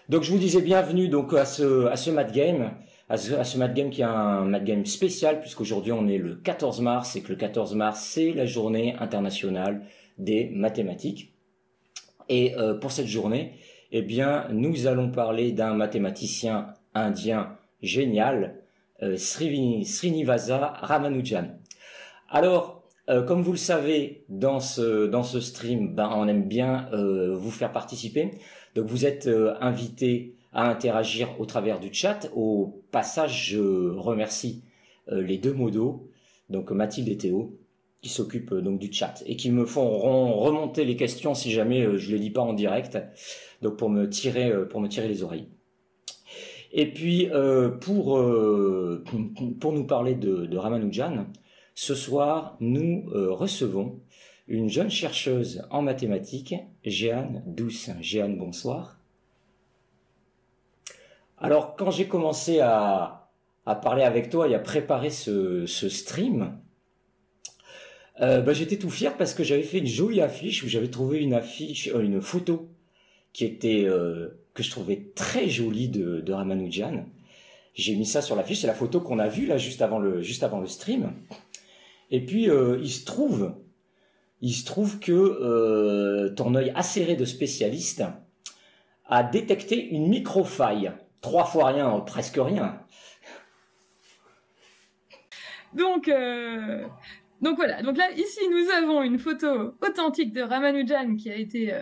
Donc je vous disais bienvenue donc à ce Mat Game, à ce Mat Game qui est un Mat Game spécial puisqu'aujourd'hui on est le 14 mars et que le 14 mars c'est la journée internationale des mathématiques. Et pour cette journée, eh bien nous allons parler d'un mathématicien indien génial, Srinivasa Ramanujan. Alors comme vous le savez, dans ce stream, on aime bien vous faire participer. Donc vous êtes invités à interagir au travers du chat. Au passage, je remercie les deux modos, donc Mathilde et Théo, qui s'occupent donc du chat et qui me font remonter les questions si jamais je les lis pas en direct. Donc pour me tirer les oreilles. Et puis pour nous parler de Ramanujan. Ce soir, nous recevons une jeune chercheuse en mathématiques, Jeanne Douce. Jeanne, bonsoir. Alors, quand j'ai commencé à parler avec toi et à préparer ce stream, j'étais tout fier parce que j'avais fait une jolie affiche où j'avais trouvé une photo qui était que je trouvais très jolie de Ramanujan. J'ai mis ça sur l'affiche, c'est la photo qu'on a vue là juste avant le stream. Et puis il se trouve que ton œil acéré de spécialiste a détecté une microfaille. 3 fois rien, presque rien. Donc voilà. Donc là, ici, nous avons une photo authentique de Ramanujan qui a été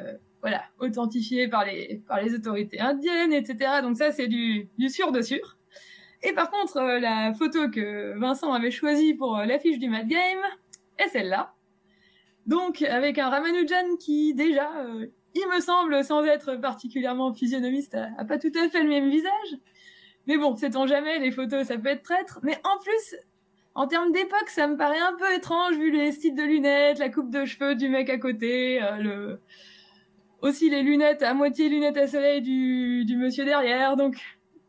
authentifiée par les autorités indiennes, etc. Donc ça, c'est du sûr de sûr. Et par contre, la photo que Vincent avait choisie pour l'affiche du Mat Game est celle-là. Donc, avec un Ramanujan qui, déjà, il me semble, sans être particulièrement physionomiste, a pas tout à fait le même visage. Mais bon, sait-on jamais, les photos, ça peut être traître. Mais en plus, en termes d'époque, ça me paraît un peu étrange, vu les styles de lunettes, la coupe de cheveux du mec à côté, aussi les lunettes, à moitié lunettes à soleil du monsieur derrière, donc...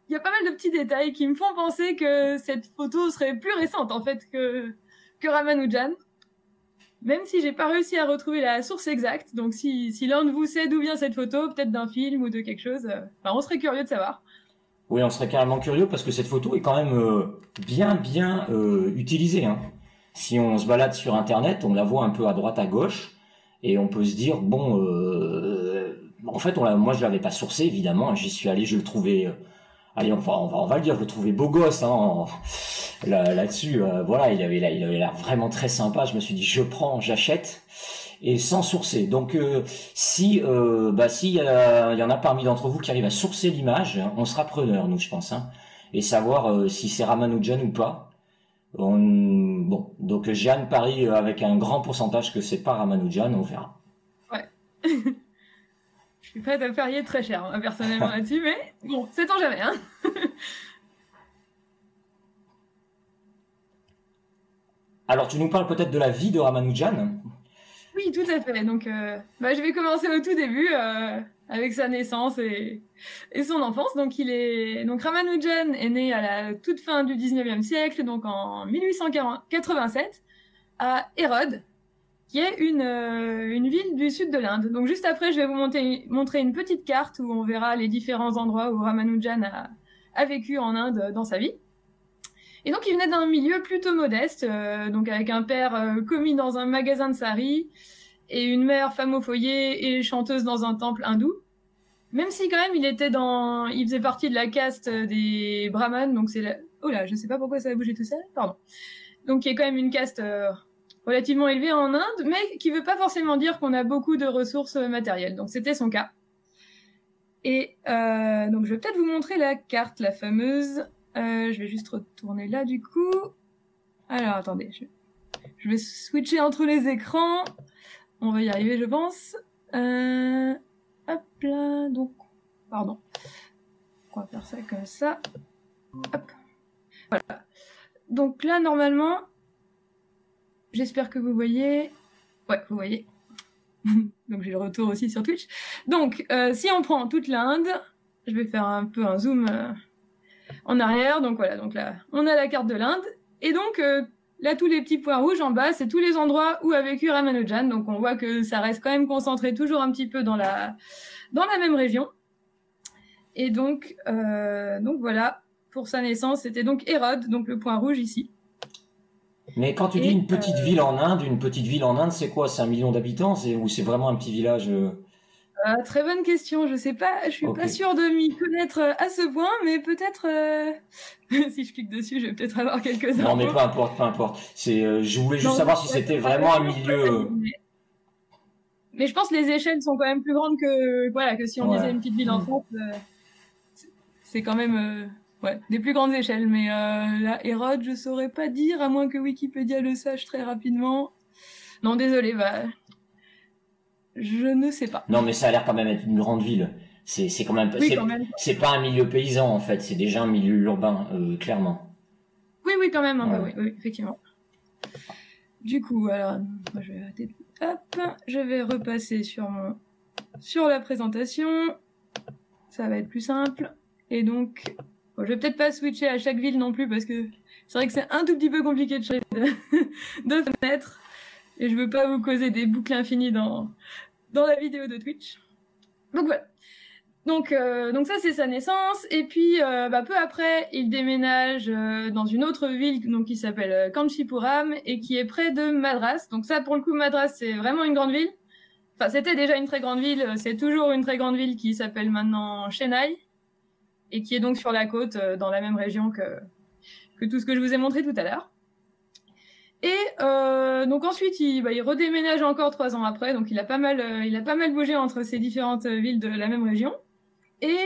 Il y a pas mal de petits détails qui me font penser que cette photo serait plus récente, en fait, que Ramanujan. Même si j'ai pas réussi à retrouver la source exacte. Donc, si l'un de vous sait d'où vient cette photo, peut-être d'un film ou de quelque chose, on serait curieux de savoir. Oui, on serait carrément curieux parce que cette photo est quand même bien utilisée, hein. Si on se balade sur Internet, on la voit un peu à droite, à gauche, et on peut se dire, bon, en fait, moi je l'avais pas sourcé, évidemment, j'y suis allé, je le trouvais... Allez, on va le dire, je le trouvais beau gosse, hein, là-dessus. Voilà, il avait l'air vraiment très sympa. Je me suis dit, j'achète, et sans sourcer. Donc, s'il y en a parmi d'entre vous qui arrivent à sourcer l'image, on sera preneur, nous, je pense, hein, et savoir si c'est Ramanujan ou pas. Bon, donc Jeanne parie avec un grand pourcentage que c'est pas Ramanujan, on verra. Ouais. Je suis prête à parier très cher, hein, personnellement, là-dessus, mais bon, sait-on jamais, hein. Alors, tu nous parles peut-être de la vie de Ramanujan ? Oui, tout à fait. Donc, je vais commencer au tout début, avec sa naissance et son enfance. Donc, Ramanujan est né à la toute fin du 19e siècle, donc en 1887, à Erode, qui est une ville du sud de l'Inde. Donc juste après, je vais vous montrer une petite carte où on verra les différents endroits où Ramanujan a vécu en Inde dans sa vie. Et donc il venait d'un milieu plutôt modeste, donc avec un père commis dans un magasin de sari et une mère femme au foyer et chanteuse dans un temple hindou. Même si quand même il faisait partie de la caste des brahmanes, donc oh là, je sais pas pourquoi ça a bougé tout ça, pardon. Donc il y a quand même une caste relativement élevée en Inde, mais qui veut pas forcément dire qu'on a beaucoup de ressources matérielles. Donc c'était son cas. Et donc je vais peut-être vous montrer la carte, la fameuse. Je vais juste retourner là du coup. Alors attendez, je vais switcher entre les écrans. On va y arriver, je pense. Hop là, donc, pardon. On va faire ça comme ça. Hop. Voilà. Donc là, normalement, j'espère que vous voyez. Ouais, vous voyez. Donc j'ai le retour aussi sur Twitch. Donc, si on prend toute l'Inde, je vais faire un peu un zoom en arrière. Donc voilà, donc là, on a la carte de l'Inde. Et donc, là, tous les petits points rouges en bas, c'est tous les endroits où a vécu Ramanujan. Donc on voit que ça reste quand même concentré toujours un petit peu dans la même région. Et donc voilà, pour sa naissance, c'était donc Hérode, donc le point rouge ici. Mais quand tu dis une petite ville en Inde, c'est quoi? C'est 1 million d'habitants, ou c'est vraiment un petit village? Très bonne question. Je sais pas, je suis pas sûre de m'y connaître à ce point, mais peut-être si je clique dessus, je vais peut-être avoir quelques infos. Non, mais peu importe. Je voulais juste savoir si c'était vraiment un milieu. Mais je pense que les échelles sont quand même plus grandes que si on disait une petite ville en France. C'est quand même des plus grandes échelles. Mais là, Hérode, je saurais pas dire, à moins que Wikipédia le sache très rapidement. Non, désolé, je ne sais pas. Non, mais ça a l'air quand même être une grande ville. C'est quand même. C'est pas un milieu paysan en fait. C'est déjà un milieu urbain, clairement. Oui, quand même. Oui, effectivement. Du coup, alors, je vais repasser sur la présentation. Ça va être plus simple. Et donc, je vais peut-être pas switcher à chaque ville non plus parce que c'est vrai que c'est un tout petit peu compliqué de changer de fenêtre. Et je veux pas vous causer des boucles infinies dans la vidéo de Twitch. Donc voilà. Donc ça c'est sa naissance. Et puis peu après, il déménage dans une autre ville donc qui s'appelle Kanchipuram et qui est près de Madras. Donc ça pour le coup Madras c'est vraiment une grande ville. Enfin c'était déjà une très grande ville. C'est toujours une très grande ville qui s'appelle maintenant Chennai et qui est donc sur la côte dans la même région que tout ce que je vous ai montré tout à l'heure. Et donc ensuite il redéménage encore 3 ans après, donc il a pas mal bougé entre ces différentes villes de la même région. Et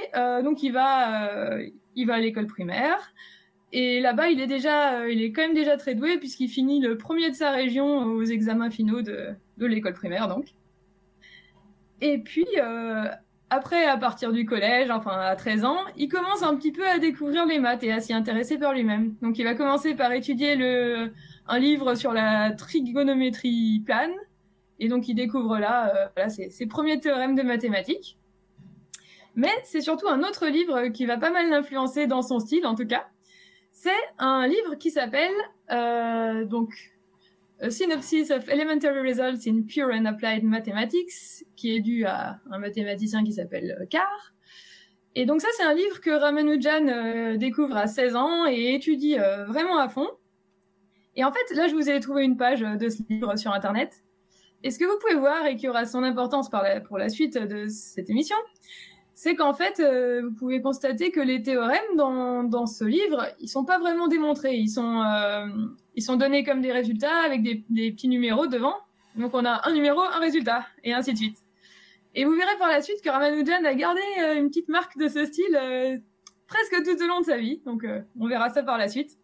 donc il va à l'école primaire. Et là-bas il est quand même déjà très doué puisqu'il finit le premier de sa région aux examens finaux de l'école primaire donc. Et puis après à partir du collège, enfin à 13 ans, il commence un petit peu à découvrir les maths et à s'y intéresser par lui-même. Donc il va commencer par étudier un livre sur la trigonométrie plane. Et donc, il découvre là ses premiers théorèmes de mathématiques. Mais c'est surtout un autre livre qui va pas mal l'influencer dans son style, en tout cas. C'est un livre qui s'appelle A Synopsis of Elementary Results in Pure and Applied Mathematics, qui est dû à un mathématicien qui s'appelle Carr. Et donc ça, c'est un livre que Ramanujan découvre à 16 ans et étudie vraiment à fond. Et en fait, là, je vous ai trouvé une page de ce livre sur Internet. Et ce que vous pouvez voir, et qui aura son importance pour la suite de cette émission, c'est qu'en fait, vous pouvez constater que les théorèmes dans ce livre, ils sont pas vraiment démontrés. Ils sont donnés comme des résultats avec des petits numéros devant. Donc on a un numéro, un résultat, et ainsi de suite. Et vous verrez par la suite que Ramanujan a gardé une petite marque de ce style presque tout au long de sa vie. Donc on verra ça par la suite.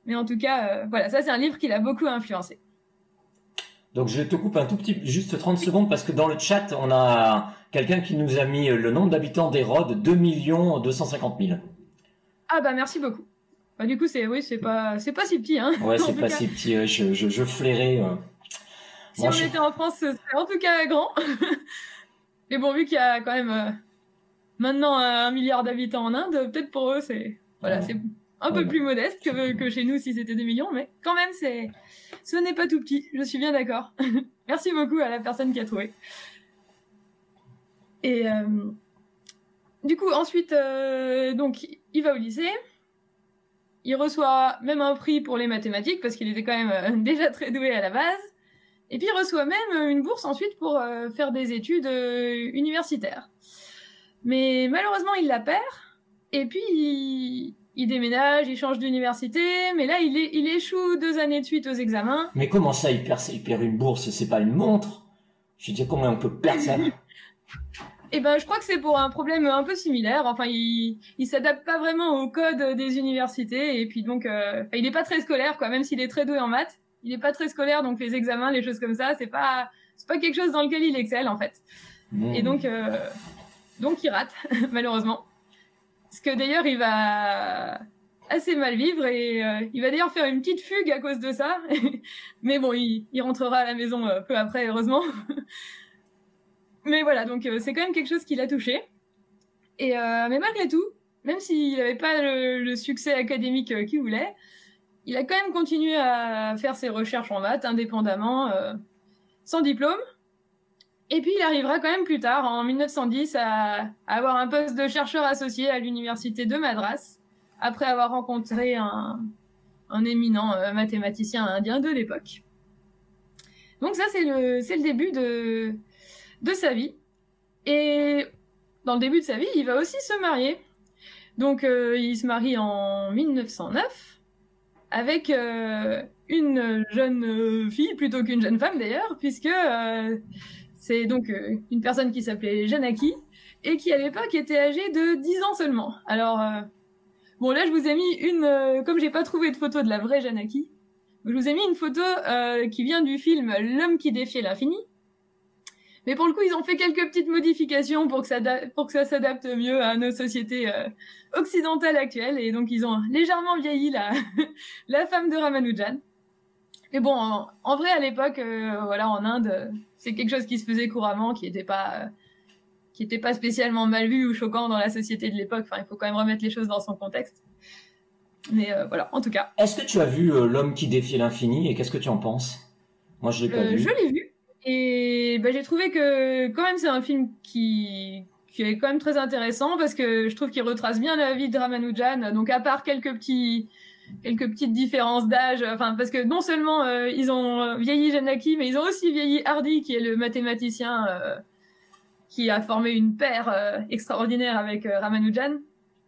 Mais en tout cas, ça c'est un livre qui l'a beaucoup influencé. Donc je te coupe un tout petit, juste 30 secondes, parce que dans le chat, on a quelqu'un qui nous a mis le nombre d'habitants d'Hérode, 2 250 000. Ah merci beaucoup. Du coup, c'est pas si petit, hein. Ouais, c'est pas si petit, je flairais. Si on était en France, ce serait en tout cas grand. Mais bon, vu qu'il y a quand même maintenant 1 milliard d'habitants en Inde, peut-être pour eux, c'est un peu plus modeste que chez nous si c'était 2 millions, mais quand même, ce n'est pas tout petit, je suis bien d'accord. Merci beaucoup à la personne qui a trouvé. Et du coup, ensuite, donc, il va au lycée. Il reçoit même un prix pour les mathématiques, parce qu'il était quand même déjà très doué à la base. Et puis, il reçoit même une bourse ensuite pour faire des études universitaires. Mais malheureusement, il la perd. Et puis, il déménage, il change d'université, mais là, il échoue 2 années de suite aux examens. Mais comment ça, il perd une bourse? C'est pas une montre? Je veux dire, comment on peut perdre ça? Je crois que c'est pour un problème un peu similaire. Enfin, il s'adapte pas vraiment au code des universités, et puis donc, il est pas très scolaire, quoi. Même s'il est très doué en maths, il est pas très scolaire, donc les examens, les choses comme ça, c'est pas quelque chose dans lequel il excelle, en fait. Et donc il rate, malheureusement. Parce que d'ailleurs, il va assez mal vivre et il va d'ailleurs faire une petite fugue à cause de ça. Mais bon, il rentrera à la maison peu après, heureusement. Mais voilà, donc c'est quand même quelque chose qui l'a touché. Et mais malgré tout, même s'il n'avait pas le succès académique qu'il voulait, il a quand même continué à faire ses recherches en maths indépendamment, sans diplôme. Et puis il arrivera quand même plus tard, en 1910, à avoir un poste de chercheur associé à l'université de Madras, après avoir rencontré un éminent mathématicien indien de l'époque. Donc ça, c'est le début de sa vie. Et dans le début de sa vie, il va aussi se marier. Donc il se marie en 1909 avec une jeune fille plutôt qu'une jeune femme d'ailleurs, puisque c'est donc une personne qui s'appelait Janaki et qui à l'époque était âgée de 10 ans seulement. Alors bon, là je vous ai mis comme j'ai pas trouvé de photo de la vraie Janaki, je vous ai mis une photo qui vient du film L'homme qui défiait l'infini. Mais pour le coup, ils ont fait quelques petites modifications pour que ça s'adapte mieux à nos sociétés occidentales actuelles. Et donc, ils ont légèrement vieilli la femme de Ramanujan. Mais bon, en vrai, à l'époque, voilà, en Inde, c'est quelque chose qui se faisait couramment, qui était pas spécialement mal vu ou choquant dans la société de l'époque. Enfin, il faut quand même remettre les choses dans son contexte. Mais voilà, en tout cas. Est-ce que tu as vu L'homme qui défiait l'infini et qu'est-ce que tu en penses? Moi, je l'ai pas vu. Je l'ai vu. Et bah, j'ai trouvé que quand même c'est un film qui est quand même très intéressant parce que je trouve qu'il retrace bien la vie de Ramanujan. Donc à part quelques petites différences d'âge, enfin parce que non seulement ils ont vieilli Janaki, mais ils ont aussi vieilli Hardy qui est le mathématicien qui a formé une paire extraordinaire avec Ramanujan.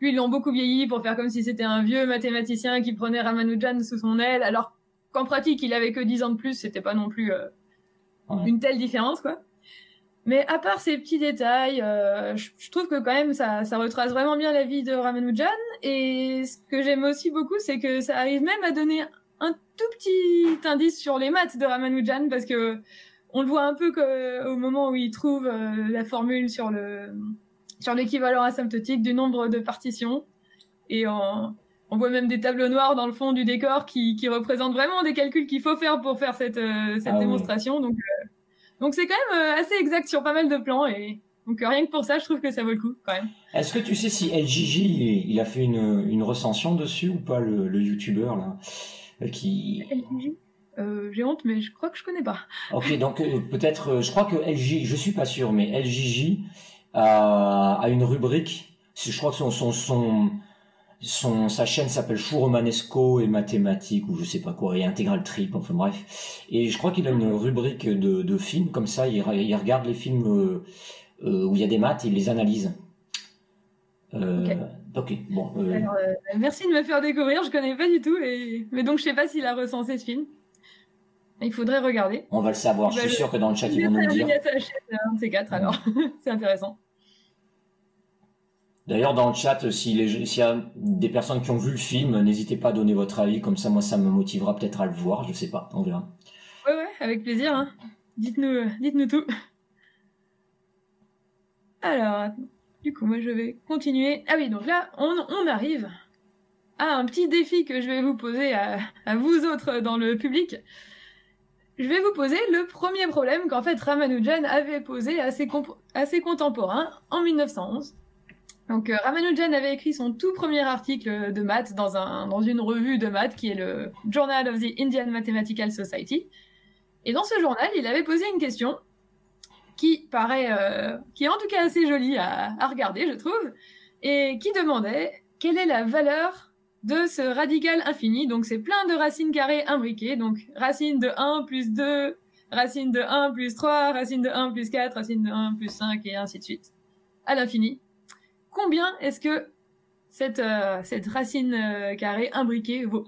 Lui ils l'ont beaucoup vieilli pour faire comme si c'était un vieux mathématicien qui prenait Ramanujan sous son aile, alors qu'en pratique il avait que 10 ans de plus, c'était pas non plus une telle différence, quoi. Mais à part ces petits détails, je trouve que quand même ça retrace vraiment bien la vie de Ramanujan. Et ce que j'aime aussi beaucoup, c'est que ça arrive même à donner un tout petit indice sur les maths de Ramanujan, parce que on le voit un peu au moment où il trouve la formule sur l'équivalent asymptotique du nombre de partitions. Et on voit même des tableaux noirs dans le fond du décor qui représentent vraiment des calculs qu'il faut faire pour faire cette démonstration. Oui. Donc c'est quand même assez exact sur pas mal de plans. Et donc rien que pour ça, je trouve que ça vaut le coup quand même. Est-ce que tu sais si LJJ, il a fait une recension dessus ou pas, le youtubeur là qui... LJJ j'ai honte, mais je crois que je connais pas. Ok, donc peut-être, je crois que LJJ, je suis pas sûr, mais LJJ a une rubrique. Je crois que sa chaîne s'appelle Chou Romanesco et mathématiques ou je sais pas quoi, et Intégral Trip, enfin bref. Et je crois qu'il a une rubrique de films comme ça, il regarde les films où il y a des maths et il les analyse. Ok, bon. Alors, merci de me faire découvrir, je connais pas du tout, mais donc je sais pas s'il a recensé ce film. Il faudrait regarder. On va le savoir, je suis sûr que dans le chat ils vont nous le dire. Sa chaîne, un de ces quatre alors, c'est intéressant. D'ailleurs, dans le chat, s'il y a des personnes qui ont vu le film, n'hésitez pas à donner votre avis, comme ça, moi, ça me motivera peut-être à le voir, je sais pas, on verra. Ouais, avec plaisir, hein. Dites-nous tout. Alors, du coup, moi, je vais continuer. Ah oui, donc là, on arrive à un petit défi que je vais vous poser à vous autres dans le public. Je vais vous poser le premier problème qu'en fait Ramanujan avait posé à ses contemporains en 1911. Donc Ramanujan avait écrit son tout premier article de maths dans une revue de maths qui est le Journal of the Indian Mathematical Society. Et dans ce journal, il avait posé une question qui est en tout cas assez jolie à regarder, je trouve, et qui demandait quelle est la valeur de ce radical infini. Donc c'est plein de racines carrées imbriquées, donc racine de 1 plus 2, racine de 1 plus 3, racine de 1 plus 4, racine de 1 plus 5, et ainsi de suite, à l'infini. Combien est-ce que cette racine carrée imbriquée vaut?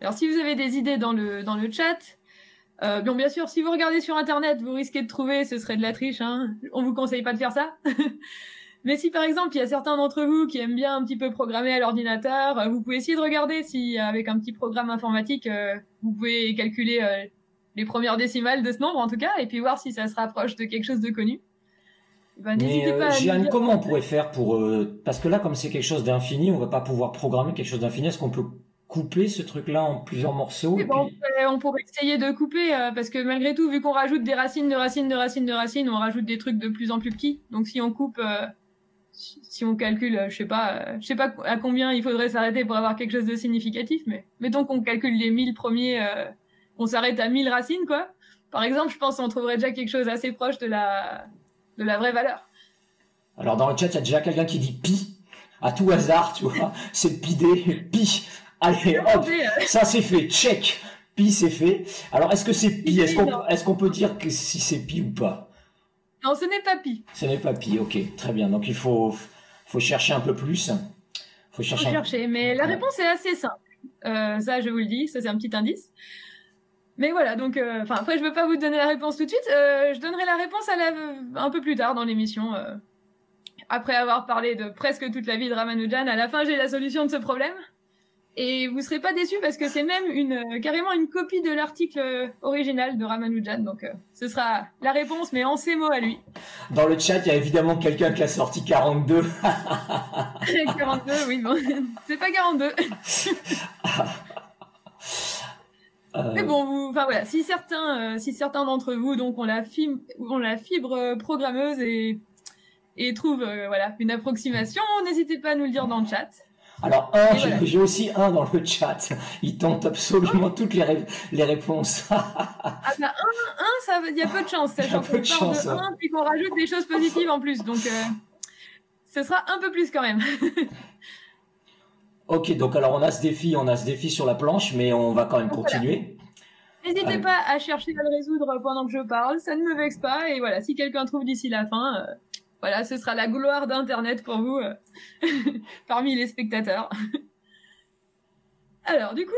Alors si vous avez des idées dans le chat, bon bien sûr si vous regardez sur internet vous risquez de trouver, ce serait de la triche, hein. On vous conseille pas de faire ça. Mais si par exemple il y a certains d'entre vous qui aiment bien un petit peu programmer à l'ordinateur, vous pouvez essayer de regarder si avec un petit programme informatique vous pouvez calculer les premières décimales de ce nombre en tout cas, et puis voir si ça se rapproche de quelque chose de connu. Ben, n'hésitez pas à Jeanne, comment on pourrait faire pour... parce que là, comme c'est quelque chose d'infini, on va pas pouvoir programmer quelque chose d'infini. Est-ce qu'on peut couper ce truc-là en plusieurs morceaux? Oui, bon, on pourrait essayer de couper, parce que malgré tout, vu qu'on rajoute des racines de racines de racines de racines, on rajoute des trucs de plus en plus petits. Donc si on coupe, si on calcule, je sais pas à combien il faudrait s'arrêter pour avoir quelque chose de significatif, mais mettons qu'on calcule les 1000 premiers, on s'arrête à 1000 racines, quoi. Par exemple, je pense qu'on trouverait déjà quelque chose assez proche de la vraie valeur. Alors dans le chat, il y a déjà quelqu'un qui dit pi, à tout hasard, tu vois, c'est pi d, pi. Allez, hop, ça c'est fait, check, pi c'est fait. Alors est-ce que c'est pi? Est-ce qu'on peut dire que si c'est pi ou pas? Non, ce n'est pas pi. Ce n'est pas pi, ok, très bien. Donc il faut chercher un peu plus. Faut chercher, mais la réponse est assez simple. Ça, je vous le dis, ça c'est un petit indice. Mais voilà, donc, après, je veux pas vous donner la réponse tout de suite. Je donnerai la réponse un peu plus tard dans l'émission. Après avoir parlé de presque toute la vie de Ramanujan, à la fin, j'ai la solution de ce problème. Et vous serez pas déçus parce que c'est même carrément une copie de l'article original de Ramanujan. Donc, ce sera la réponse, mais en ses mots à lui. Dans le chat, il y a évidemment quelqu'un qui a sorti 42. 42, oui, bon. C'est pas 42. Mais bon, voilà, si certains d'entre vous donc ont la fibre programmeuse et trouvent voilà une approximation, n'hésitez pas à nous le dire dans le chat. Alors j'ai aussi un dans le chat. Il tente absolument toutes les réponses. Ah bah ça il y a peu de chance, sachant qu'on parle de 1 puis qu'on rajoute des choses positives en plus, donc ce sera un peu plus quand même. Ok, donc alors on a ce défi sur la planche, mais on va quand même continuer. Voilà. N'hésitez pas à chercher à le résoudre pendant que je parle, ça ne me vexe pas, et voilà, si quelqu'un trouve d'ici la fin, voilà, ce sera la gloire d'Internet pour vous, parmi les spectateurs. Alors, du coup,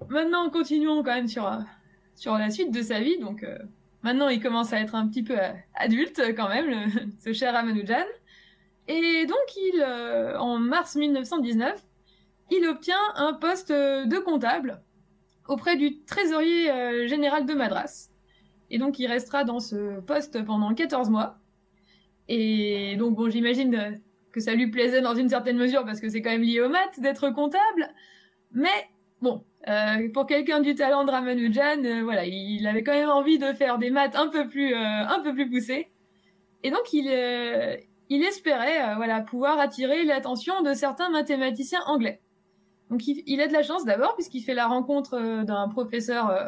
maintenant, continuons quand même sur la suite de sa vie, donc maintenant il commence à être un petit peu adulte quand même, ce cher Ramanujan, et donc en mars 1919, il obtient un poste de comptable auprès du trésorier général de Madras. Et donc, il restera dans ce poste pendant 14 mois. Et donc, bon, j'imagine que ça lui plaisait dans une certaine mesure parce que c'est quand même lié aux maths d'être comptable. Mais bon, pour quelqu'un du talent de Ramanujan, voilà, il avait quand même envie de faire des maths un peu plus poussées. Et donc, il espérait voilà, pouvoir attirer l'attention de certains mathématiciens anglais. Donc il a de la chance d'abord puisqu'il fait la rencontre d'un professeur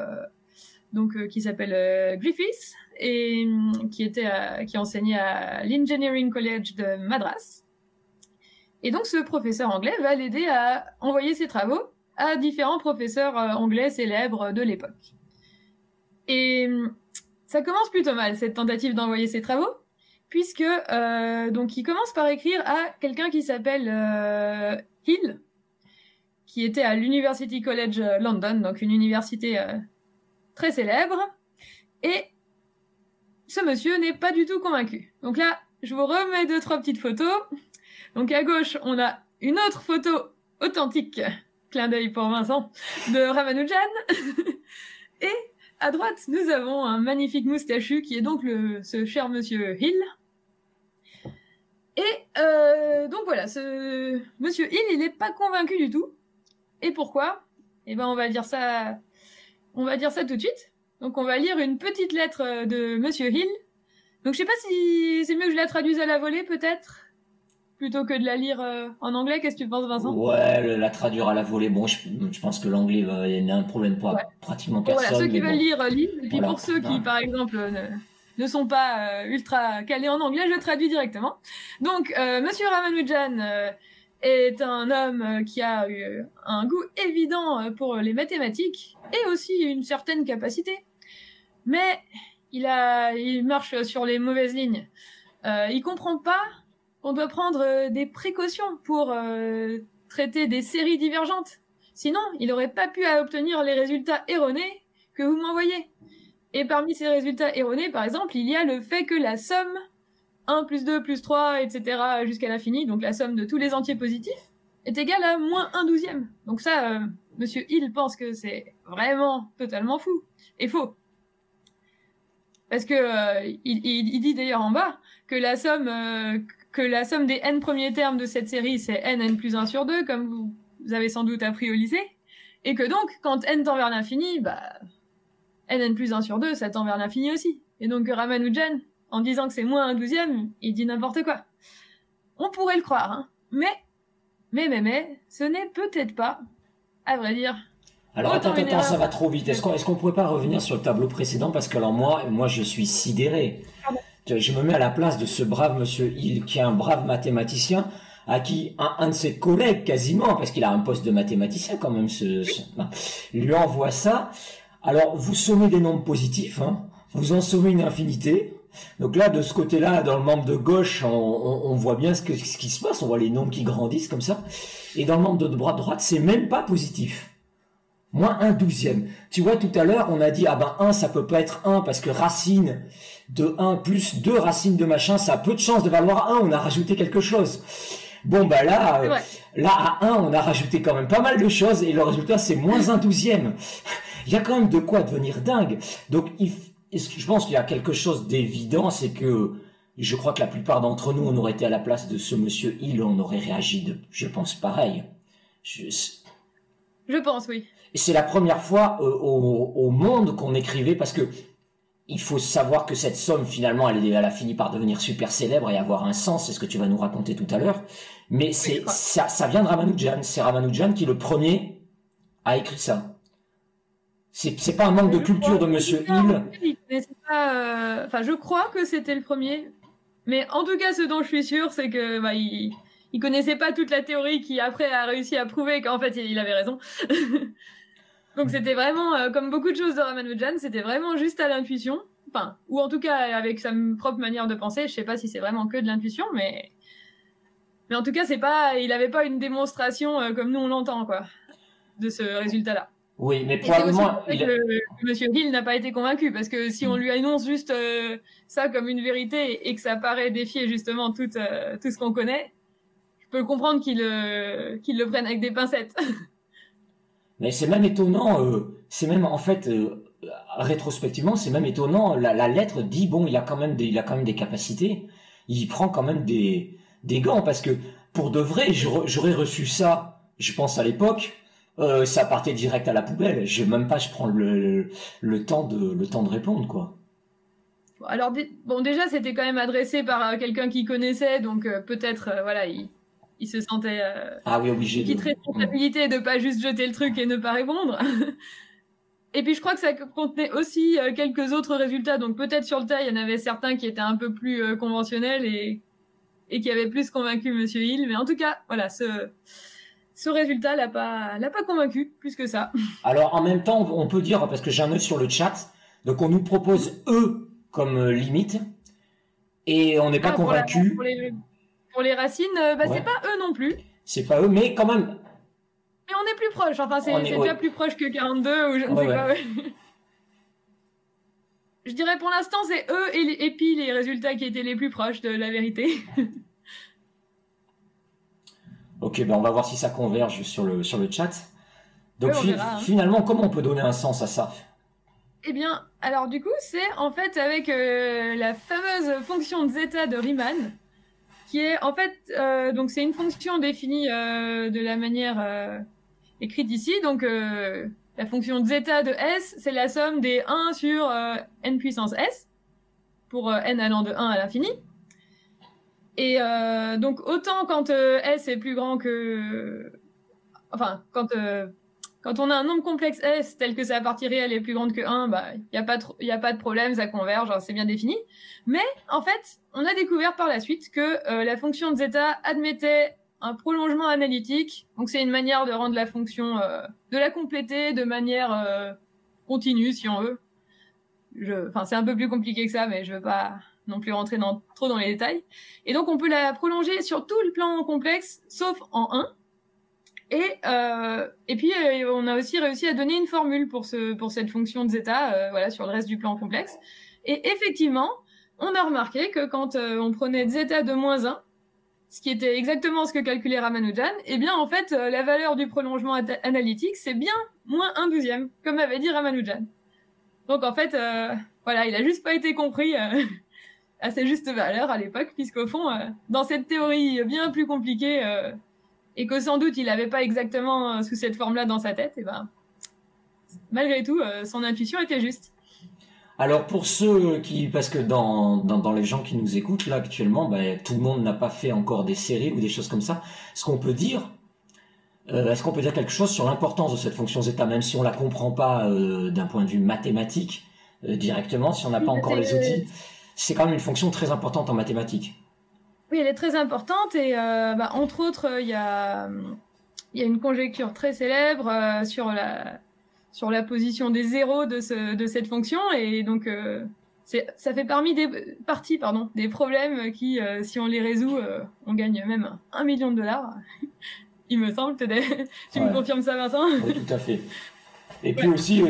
qui s'appelle Griffiths et qui enseignait à l'Engineering College de Madras. Et donc ce professeur anglais va l'aider à envoyer ses travaux à différents professeurs anglais célèbres de l'époque. Et ça commence plutôt mal cette tentative d'envoyer ses travaux puisque donc il commence par écrire à quelqu'un qui s'appelle Hill, qui était à l'University College London, donc une université très célèbre. Et ce monsieur n'est pas du tout convaincu. Donc là, je vous remets 2-3 petites photos. Donc à gauche, on a une autre photo authentique, clin d'œil pour Vincent, de Ramanujan. Et à droite, nous avons un magnifique moustachu qui est donc ce cher monsieur Hill. Et donc voilà, ce monsieur Hill, il n'est pas convaincu du tout. Et pourquoi? Eh ben, on va dire ça tout de suite. Donc, on va lire une petite lettre de Monsieur Hill. Donc, je sais pas si c'est mieux que je la traduise à la volée, peut-être, plutôt que de la lire en anglais. Qu'est-ce que tu penses, Vincent? Ouais, la traduire à la volée. Bon, je pense que l'anglais, il y a un problème pour pratiquement personne. Voilà, ceux qui veulent lire, lisent. Et puis, voilà. pour ceux qui, par exemple, ne sont pas ultra calés en anglais, je traduis directement. Donc, Monsieur Ramanujan est un homme qui a eu un goût évident pour les mathématiques et aussi une certaine capacité. Mais il marche sur les mauvaises lignes. Il comprend pas qu'on doit prendre des précautions pour traiter des séries divergentes. Sinon, il n'aurait pas pu obtenir les résultats erronés que vous m'envoyez. Et parmi ces résultats erronés, par exemple, il y a le fait que la somme 1 plus 2 plus 3, etc. jusqu'à l'infini, donc la somme de tous les entiers positifs, est égale à moins 1/12. Donc ça, Monsieur Hill pense que c'est vraiment totalement fou et faux. Parce que il dit d'ailleurs en bas que la somme des n premiers termes de cette série, c'est n plus 1 sur 2, comme vous avez sans doute appris au lycée, et que donc, quand n tend vers l'infini, n plus 1 sur 2, ça tend vers l'infini aussi. Et donc Ramanujan, en disant que c'est moins 1/12, il dit n'importe quoi. On pourrait le croire, hein. Mais, ce n'est peut-être pas, à vrai dire, Alors autant une attends, ça erreur. va trop vite. Est-ce qu'on pourrait pas revenir sur le tableau précédent parce que alors moi je suis sidéré. Pardon. Je me mets à la place de ce brave monsieur Hill qui est un brave mathématicien à qui un de ses collègues quasiment parce qu'il a un poste de mathématicien quand même non, lui envoie ça. Alors vous sommez des nombres positifs, hein, vous en sommez une infinité. Donc là de ce côté-là dans le membre de gauche on voit bien ce qui se passe, on voit les nombres qui grandissent comme ça. Et dans le membre de droite c'est même pas positif. Moins 1/12e. Tu vois, tout à l'heure, on a dit, ah ben 1, ça peut pas être 1, parce que racine de 1 plus 2 racines de machin, ça a peu de chances de valoir 1, on a rajouté quelque chose. Bon, bah là, à 1, on a rajouté quand même pas mal de choses, et le résultat, c'est moins 1/12e. Il y a quand même de quoi devenir dingue. Donc, je pense qu'il y a quelque chose d'évident, c'est que je crois que la plupart d'entre nous, on aurait été à la place de ce monsieur Hill, on aurait réagi je pense pareil. Je pense, oui. Et c'est la première fois au monde qu'on écrivait, parce que il faut savoir que cette somme, finalement, elle a fini par devenir super célèbre et avoir un sens, c'est ce que tu vas nous raconter tout à l'heure. Mais ça vient de Ramanujan. C'est Ramanujan qui, le premier, a écrit ça. C'est pas un manque de culture de Monsieur Hill. Enfin, je crois que c'était le premier. Mais en tout cas, ce dont je suis sûre, c'est que il connaissait pas toute la théorie qui, après, a réussi à prouver qu'en fait, il avait raison. Donc c'était vraiment, comme beaucoup de choses de Ramanujan, c'était vraiment juste à l'intuition. Enfin, ou en tout cas avec sa propre manière de penser. Je sais pas si c'est vraiment que de l'intuition, mais en tout cas, il avait pas une démonstration comme nous on l'entend, quoi, de ce résultat-là. Oui, mais probablement... Monsieur Hill n'a pas été convaincu, parce que si on lui annonce juste ça comme une vérité et que ça paraît défier justement tout ce qu'on connaît, je peux comprendre qu'il le prenne avec des pincettes. Mais c'est même étonnant, c'est même en fait rétrospectivement, c'est même étonnant. La lettre dit bon, il a quand même des capacités. Il prend quand même des gants, parce que pour de vrai, j'aurais reçu ça, je pense à l'époque, ça partait direct à la poubelle. Je prends le temps de répondre, quoi. Alors déjà c'était quand même adressé par quelqu'un qui connaissait, donc peut-être voilà, il se sentait obligé une petite responsabilité de pas juste jeter le truc et ne pas répondre. Et puis je crois que ça contenait aussi quelques autres résultats, donc peut-être sur le tas il y en avait certains qui étaient un peu plus conventionnels et qui avaient plus convaincu Monsieur Hill, mais en tout cas voilà, ce résultat l'a pas convaincu plus que ça. Alors en même temps on peut dire, parce que j'ai un œil sur le chat, donc on nous propose E comme limite et on n'est pas convaincu. Pour les racines, c'est pas eux non plus. C'est pas eux, mais quand même. Mais on est plus proche. Enfin, c'est déjà plus proche que 42 ou je ne sais pas. Je dirais pour l'instant, c'est eux et puis les résultats qui étaient les plus proches de la vérité. Ok, ben on va voir si ça converge sur le chat. Donc verra, finalement, comment on peut donner un sens à ça? Eh bien, alors du coup, c'est en fait avec la fameuse fonction de zeta de Riemann, qui est en fait, donc c'est une fonction définie de la manière écrite ici. Donc la fonction de zeta de S, c'est la somme des 1 sur n puissance S, pour n allant de 1 à l'infini. Et donc autant quand S est plus grand que... Enfin, quand on a un nombre complexe S tel que sa partie réelle est plus grande que 1, y a pas de problème, ça converge, c'est bien défini. Mais en fait, on a découvert par la suite que la fonction de zeta admettait un prolongement analytique. Donc c'est une manière de rendre la fonction, de la compléter de manière continue si on veut. Enfin, c'est un peu plus compliqué que ça, mais je veux pas non plus rentrer trop dans les détails. Et donc on peut la prolonger sur tout le plan complexe, sauf en 1. Et puis on a aussi réussi à donner une formule pour cette fonction de zeta, voilà, sur le reste du plan complexe. Et effectivement, on a remarqué que quand on prenait zeta de moins 1, ce qui était exactement ce que calculait Ramanujan, eh bien en fait la valeur du prolongement analytique c'est bien moins 1/12e, comme avait dit Ramanujan. Donc en fait, voilà, il a juste pas été compris à sa juste valeur à l'époque, puisqu'au fond, dans cette théorie bien plus compliquée, et que sans doute il n'avait pas exactement sous cette forme-là dans sa tête, et malgré tout, son intuition était juste. Alors pour ceux qui, parce que dans les gens qui nous écoutent là actuellement, tout le monde n'a pas fait encore des séries ou des choses comme ça. Ce qu'on peut dire, Est-ce qu'on peut dire quelque chose sur l'importance de cette fonction zeta, même si on la comprend pas d'un point de vue mathématique directement, si on n'a pas encore les outils, c'est quand même une fonction très importante en mathématiques. Oui, elle est très importante et entre autres, il y a une conjecture très célèbre sur la position des zéros de cette fonction et donc ça fait partie des problèmes qui, si on les résout, on gagne même 1 million de dollars. Il me semble, tu me confirmes ça, Vincent? Oui, tout à fait. Et puis aussi,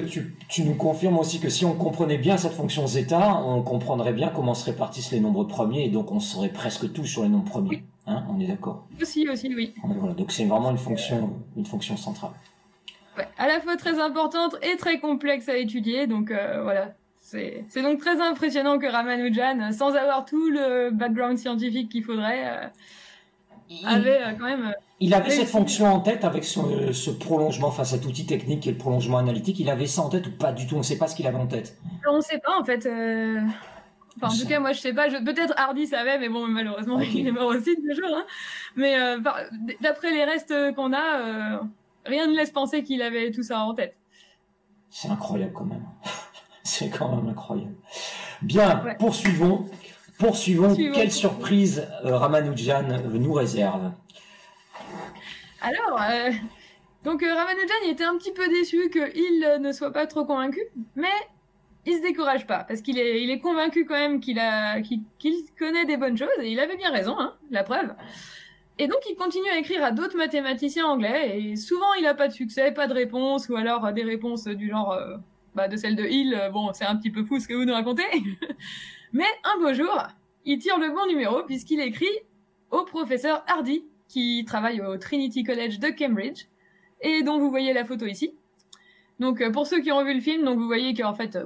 tu nous confirmes aussi que si on comprenait bien cette fonction zeta, on comprendrait bien comment se répartissent les nombres premiers et donc on serait presque tous sur les nombres premiers. Oui. Hein, on est d'accord? Aussi, oui. Voilà, donc c'est vraiment une fonction centrale. Ouais, à la fois très importante et très complexe à étudier, donc voilà. C'est donc très impressionnant que Ramanujan, sans avoir tout le background scientifique qu'il faudrait, avait quand même... Il avait cette fonction en tête avec ce prolongement, enfin cet outil technique qui est le prolongement analytique. Il avait ça en tête ou pas du tout? On ne sait pas ce qu'il avait en tête. On ne sait pas en fait. Enfin, en tout cas, moi je sais pas. Peut-être Hardy savait, mais bon, malheureusement, okay. Il est mort aussi toujours. Hein. Mais d'après les restes qu'on a, rien ne laisse penser qu'il avait tout ça en tête. C'est incroyable quand même. C'est quand même incroyable. Bien, ouais. Poursuivons. Quelle surprise Ramanujan nous réserve? Alors, donc Ramanujan il était un petit peu déçu qu'il ne soit pas trop convaincu, mais il se décourage pas parce qu'il est convaincu quand même qu'il connaît des bonnes choses et il avait bien raison, hein, la preuve. Et donc il continue à écrire à d'autres mathématiciens anglais et souvent il a pas de succès, pas de réponse ou alors des réponses du genre de celle de Hill, bon c'est un petit peu fou ce que vous nous racontez. Mais un beau jour, il tire le bon numéro puisqu'il écrit au professeur Hardy qui travaille au Trinity College de Cambridge et dont vous voyez la photo ici. Donc pour ceux qui ont vu le film, donc vous voyez qu'en fait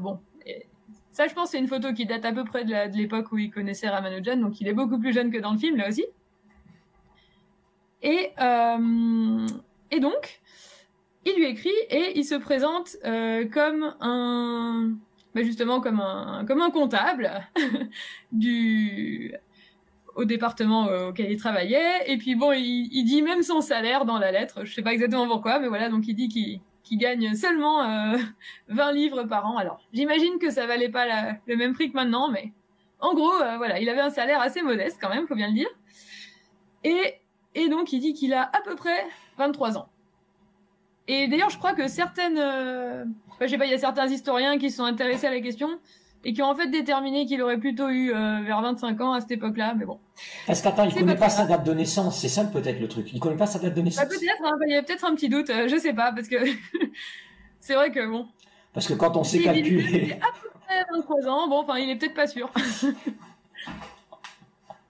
ça je pense c'est une photo qui date à peu près de l'époque où il connaissait Ramanujan, donc il est beaucoup plus jeune que dans le film là aussi. Et donc il lui écrit et il se présente comme justement comme un comptable au département auquel il travaillait, et puis bon, il dit même son salaire dans la lettre, je sais pas exactement pourquoi, mais voilà, donc il dit qu'il gagne seulement 20 livres par an. Alors, j'imagine que ça valait pas le même prix que maintenant, mais en gros, voilà, il avait un salaire assez modeste quand même, faut bien le dire. Et donc, il dit qu'il a à peu près 23 ans. Et d'ailleurs, je crois que certaines... je sais pas, il y a certains historiens qui se sont intéressés à la question et qui ont en fait déterminé qu'il aurait plutôt eu vers 25 ans à cette époque-là, mais bon. Parce qu'attends, il connaît pas sa date de naissance, c'est ça peut-être le truc. Il connaît pas sa date de naissance. Peut-être, hein, il y a peut-être un petit doute, je sais pas, parce que c'est vrai que bon. Parce que quand on sait calculer... Il a à peu près 23 ans, bon, enfin, il est peut-être pas sûr.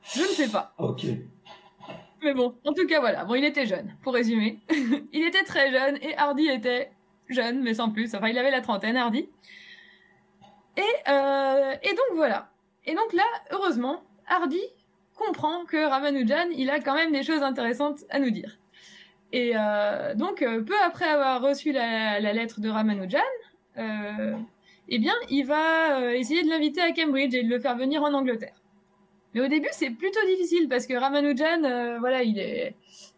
Je ne sais pas. Ok. Mais bon, en tout cas, voilà. Bon, il était jeune, pour résumer. Il était très jeune, et Hardy était jeune, mais sans plus. Enfin, il avait la trentaine, Hardy. Et donc, voilà. Et donc là, heureusement, Hardy comprend que Ramanujan, il a quand même des choses intéressantes à nous dire. Et donc, peu après avoir reçu la lettre de Ramanujan, eh bien, il va essayer de l'inviter à Cambridge et de le faire venir en Angleterre. Mais au début, c'est plutôt difficile parce que Ramanujan, voilà, il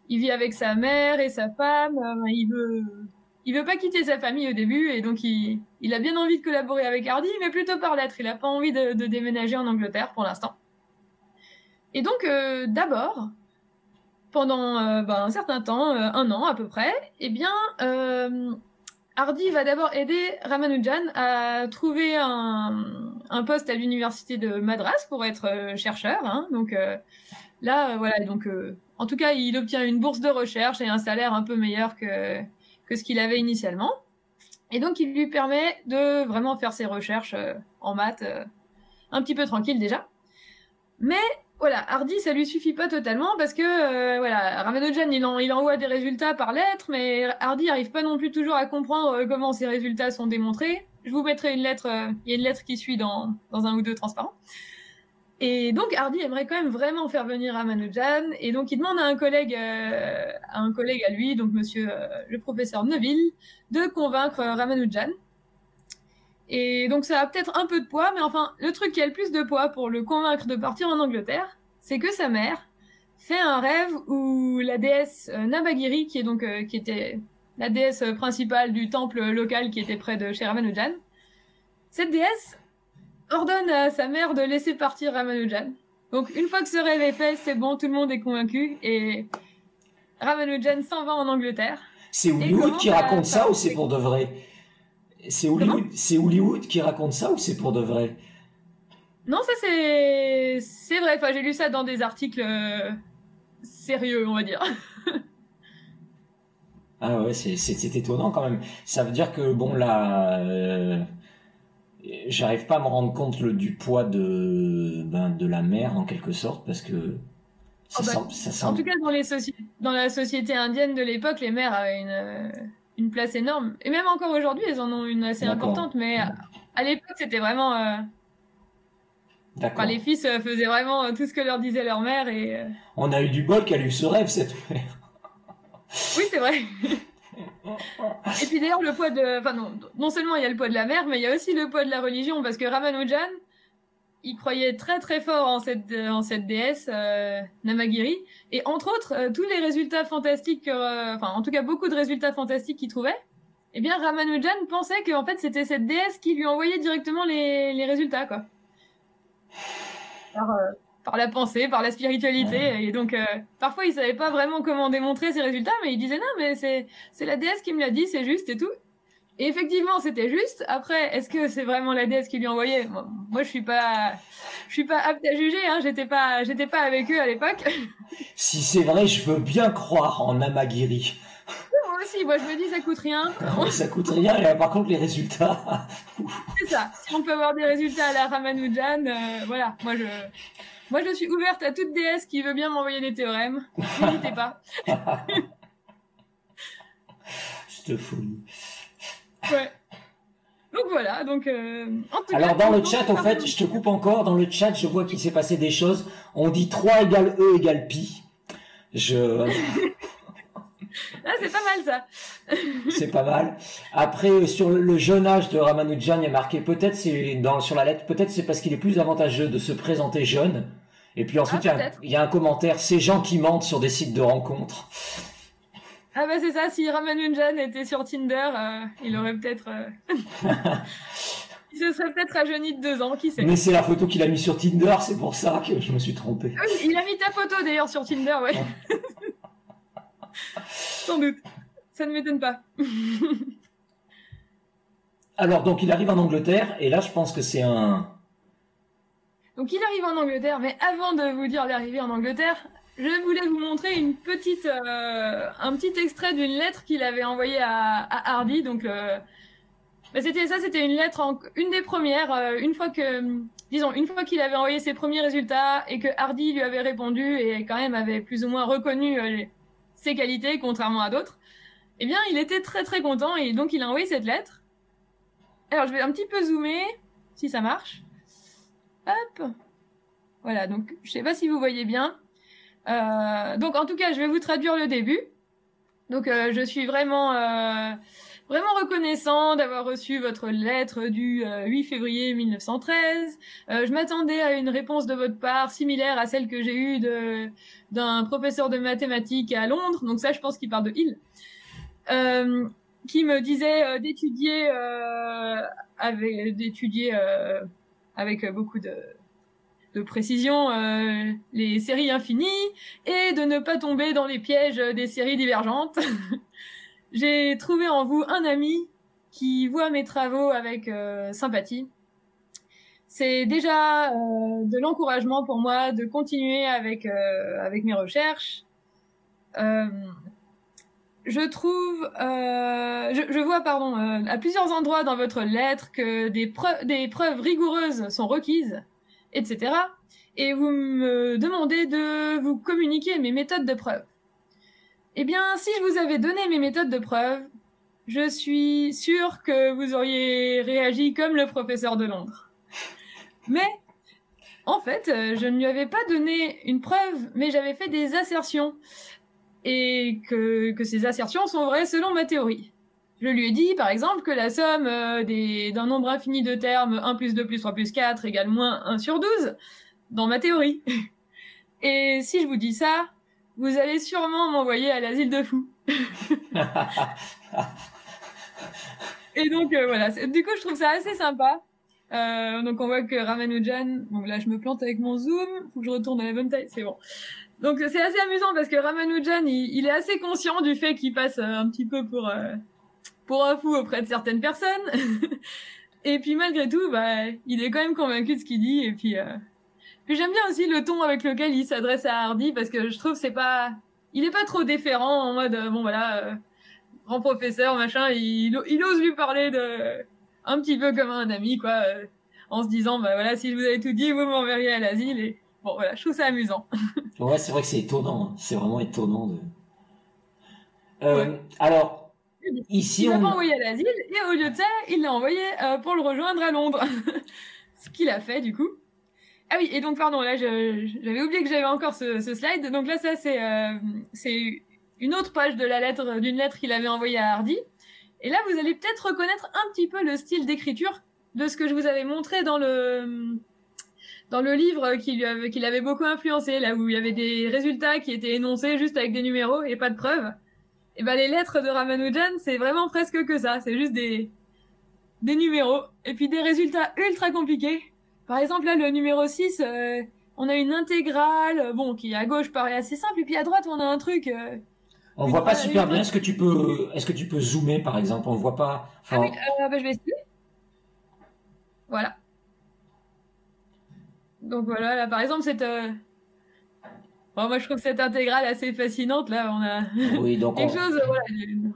vit avec sa mère et sa femme. Il veut pas quitter sa famille au début et donc il a bien envie de collaborer avec Hardy, mais plutôt par lettre. Il a pas envie de déménager en Angleterre pour l'instant. Et donc, d'abord, pendant un certain temps, 1 an à peu près, eh bien, Hardy va d'abord aider Ramanujan à trouver un poste à l'université de Madras pour être chercheur. Hein. Donc là, voilà. Donc, en tout cas, il obtient une bourse de recherche et un salaire un peu meilleur que ce qu'il avait initialement. Et donc, il lui permet de vraiment faire ses recherches en maths un petit peu tranquille déjà. Mais voilà, Hardy, ça lui suffit pas totalement parce que voilà, Ramanujan, il envoie des résultats par lettre, mais Hardy arrive pas non plus toujours à comprendre comment ces résultats sont démontrés. Je vous mettrai une lettre, il y a une lettre qui suit dans un ou deux transparents. Et donc Hardy aimerait quand même vraiment faire venir Ramanujan, et donc il demande à un collègue à lui, donc monsieur le professeur Neville, de convaincre Ramanujan. Et donc ça a peut-être un peu de poids, mais enfin, le truc qui a le plus de poids pour le convaincre de partir en Angleterre, c'est que sa mère fait un rêve où la déesse Nabagiri, qui est donc qui était la déesse principale du temple local qui était près de chez Ramanujan, cette déesse ordonne à sa mère de laisser partir Ramanujan. Donc une fois que ce rêve est fait, c'est bon, tout le monde est convaincu et Ramanujan s'en va en Angleterre. C'est Hollywood qui raconte ça ou c'est pour de vrai? C'est Hollywood qui raconte ça ou c'est pour de vrai? Non, ça c'est vrai. Enfin, j'ai lu ça dans des articles sérieux, on va dire. Ah ouais, c'est étonnant quand même. Ça veut dire que bon là, j'arrive pas à me rendre compte du poids de la mer en quelque sorte parce que ça en tout cas dans la société indienne de l'époque, les mères avaient une place énorme et même encore aujourd'hui, elles en ont une assez importante. Mais à l'époque, c'était vraiment D'accord. Les fils faisaient vraiment tout ce que leur disait leur mère et. On a eu du bol qu'elle a eu ce rêve cette mère. Oui, c'est vrai. Et puis d'ailleurs le poids de, enfin non seulement il y a le poids de la mère, mais il y a aussi le poids de la religion parce que Ramanujan, il croyait très très fort en cette déesse Namagiri et entre autres tous les résultats fantastiques, en tout cas beaucoup de résultats fantastiques qu'il trouvait. Eh bien Ramanujan pensait que en fait c'était cette déesse qui lui envoyait directement les résultats quoi. Par la pensée, par la spiritualité, et donc parfois il savait pas vraiment comment démontrer ses résultats, mais il disait non mais c'est la déesse qui me l'a dit, c'est juste et tout. Et effectivement c'était juste. Après est-ce que c'est vraiment la déesse qui lui envoyait? Moi je suis pas apte à juger, hein. J'étais pas avec eux à l'époque. Si c'est vrai, je veux bien croire en Namagiri. Moi aussi, moi je me dis ça coûte rien. Ça coûte rien, et par contre les résultats. C'est ça. Si on peut avoir des résultats à la Ramanujan, voilà. Moi je suis ouverte à toute déesse qui veut bien m'envoyer des théorèmes. N'hésitez pas. Je te fouille. Ouais. Donc voilà, donc en tout alors cas, dans le chat, au fait, je te coupe encore, dans le chat, je vois qu'il s'est passé des choses. On dit 3 égale E égale pi. Ah, c'est pas mal ça. C'est pas mal. Après, sur le jeune âge de Ramanujan, il y a marqué peut-être sur la lettre, peut-être c'est parce qu'il est plus avantageux de se présenter jeune. Et puis ensuite, il y a un commentaire, ces gens qui mentent sur des sites de rencontres. Ah bah c'est ça, si Ramanujan était sur Tinder, il aurait peut-être... il se serait peut-être rajeuni de 2 ans, qui sait. Mais c'est la photo qu'il a mis sur Tinder, c'est pour ça que je me suis trompé. Ah oui, il a mis ta photo d'ailleurs sur Tinder, ouais. Sans doute. Ça ne m'étonne pas. Alors, donc, il arrive en Angleterre, et là, je pense que c'est un... Donc, il arrive en Angleterre, mais avant de vous dire l'arrivée en Angleterre, je voulais vous montrer un petit extrait d'une lettre qu'il avait envoyée à Hardy. Donc, c'était une lettre, une des premières, une fois qu'il avait envoyé ses premiers résultats et que Hardy lui avait répondu et quand même avait plus ou moins reconnu ses qualités, contrairement à d'autres, eh bien, il était très très content et donc il a envoyé cette lettre. Alors, je vais un petit peu zoomer, si ça marche. Hop. Voilà, donc je sais pas si vous voyez bien. Donc en tout cas, je vais vous traduire le début. Donc je suis vraiment reconnaissant d'avoir reçu votre lettre du 8 février 1913. Je m'attendais à une réponse de votre part similaire à celle que j'ai eue d'un professeur de mathématiques à Londres. Donc ça, je pense qu'il parle de Hill. Qui me disait d'étudier avec beaucoup de précision les séries infinies et de ne pas tomber dans les pièges des séries divergentes. J'ai trouvé en vous un ami qui voit mes travaux avec sympathie. C'est déjà de l'encouragement pour moi de continuer avec mes recherches. Je vois, à plusieurs endroits dans votre lettre que des preuves rigoureuses sont requises, etc. Et vous me demandez de vous communiquer mes méthodes de preuve. Eh bien, si je vous avais donné mes méthodes de preuve, je suis sûre que vous auriez réagi comme le professeur de Londres. Mais, en fait, je ne lui avais pas donné une preuve, mais j'avais fait des assertions. Et que ces assertions sont vraies selon ma théorie. Je lui ai dit, par exemple, que la somme d'un nombre infini de termes 1 plus 2 plus 3 plus 4 égale moins 1 sur 12, dans ma théorie. Et si je vous dis ça, vous allez sûrement m'envoyer à l'asile de fous. Et donc voilà, du coup je trouve ça assez sympa. Donc on voit que Ramanujan, bon là je me plante avec mon zoom, faut que je retourne à la bonne taille, c'est bon. Donc c'est assez amusant parce que Ramanujan il est assez conscient du fait qu'il passe un petit peu pour un fou auprès de certaines personnes. Et puis malgré tout, bah il est quand même convaincu de ce qu'il dit. Et puis j'aime bien aussi le ton avec lequel il s'adresse à Hardy parce que je trouve il est pas trop déférent en mode bon voilà grand professeur machin, il ose lui parler un petit peu comme un ami quoi, en se disant bah voilà si je vous avais tout dit vous m'enverriez à l'asile. Et bon voilà, je trouve ça amusant. Ouais, c'est vrai que c'est étonnant, hein. C'est vraiment étonnant de. Ouais. Alors ici il l'a pas envoyé à l'asile et au lieu de ça il l'a envoyé pour le rejoindre à Londres. Ce qu'il a fait du coup. Ah oui, et donc pardon, là j'avais oublié que j'avais encore ce slide. Donc là ça c'est une autre page de d'une lettre qu'il avait envoyée à Hardy. Et là vous allez peut-être reconnaître un petit peu le style d'écriture de ce que je vous avais montré dans le livre qui l'avait beaucoup influencé, là où il y avait des résultats qui étaient énoncés juste avec des numéros et pas de preuves. Et ben les lettres de Ramanujan, c'est vraiment presque que ça, c'est juste des numéros et puis des résultats ultra compliqués. Par exemple, là, le numéro 6, on a une intégrale, bon, qui à gauche paraît assez simple, et puis à droite, on a un truc... on voit pas super bien. Est-ce que tu peux zoomer, par exemple? On voit pas... Enfin... Ah oui, bah, je vais essayer. Voilà. Donc voilà, là, par exemple, bon, moi, je trouve cette intégrale assez fascinante. Là, on a oui, donc quelque chose voilà,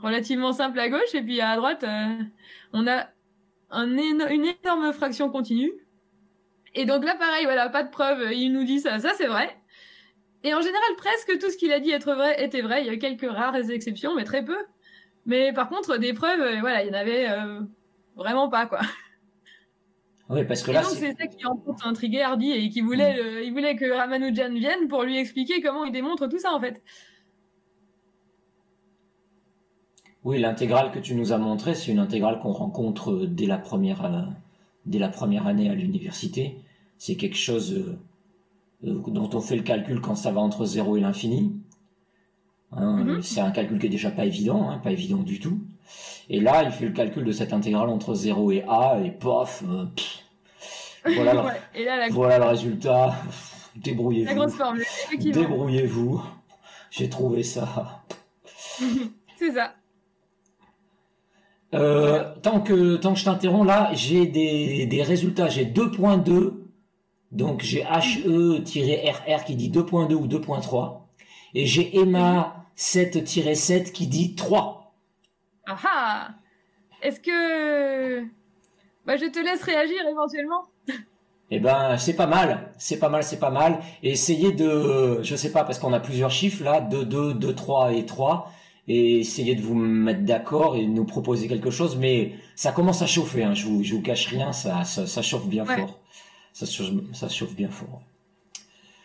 relativement simple à gauche, et puis à droite, on a une énorme fraction continue. Et donc là, pareil, voilà, pas de preuves, il nous dit ça c'est vrai. Et en général, presque tout ce qu'il a dit être vrai était vrai. Il y a quelques rares exceptions, mais très peu. Mais par contre, des preuves, voilà, il y en avait vraiment pas, quoi. Oui, parce que et là, donc c'est ça qui en compte intrigué Hardy et qui voulait, il voulait que Ramanujan vienne pour lui expliquer comment il démontre tout ça, en fait. Oui, l'intégrale que tu nous as montrée, c'est une intégrale qu'on rencontre dès la première année à l'université. C'est quelque chose dont on fait le calcul quand ça va entre 0 et l'infini. Hein, c'est un calcul qui est déjà pas évident, hein, pas évident du tout. Et là, il fait le calcul de cette intégrale entre 0 et a, et pof, voilà, ouais. Et là, voilà le résultat. Débrouillez-vous. La grosse formule, effectivement. Débrouillez-vous. J'ai trouvé ça. C'est ça. Tant que je t'interromps là, j'ai des résultats. J'ai 2.2, donc j'ai HE-RR qui dit 2.2 ou 2.3, et j'ai Emma 7-7 qui dit 3. Ah ah. Est-ce que je te laisse réagir éventuellement? Eh ben c'est pas mal. Et essayez de, je sais pas parce qu'on a plusieurs chiffres là, 2, 2, 3 et 3. Et essayez de vous mettre d'accord et de nous proposer quelque chose, mais ça commence à chauffer, hein. Je vous cache rien, ça chauffe bien fort. Ça chauffe bien fort.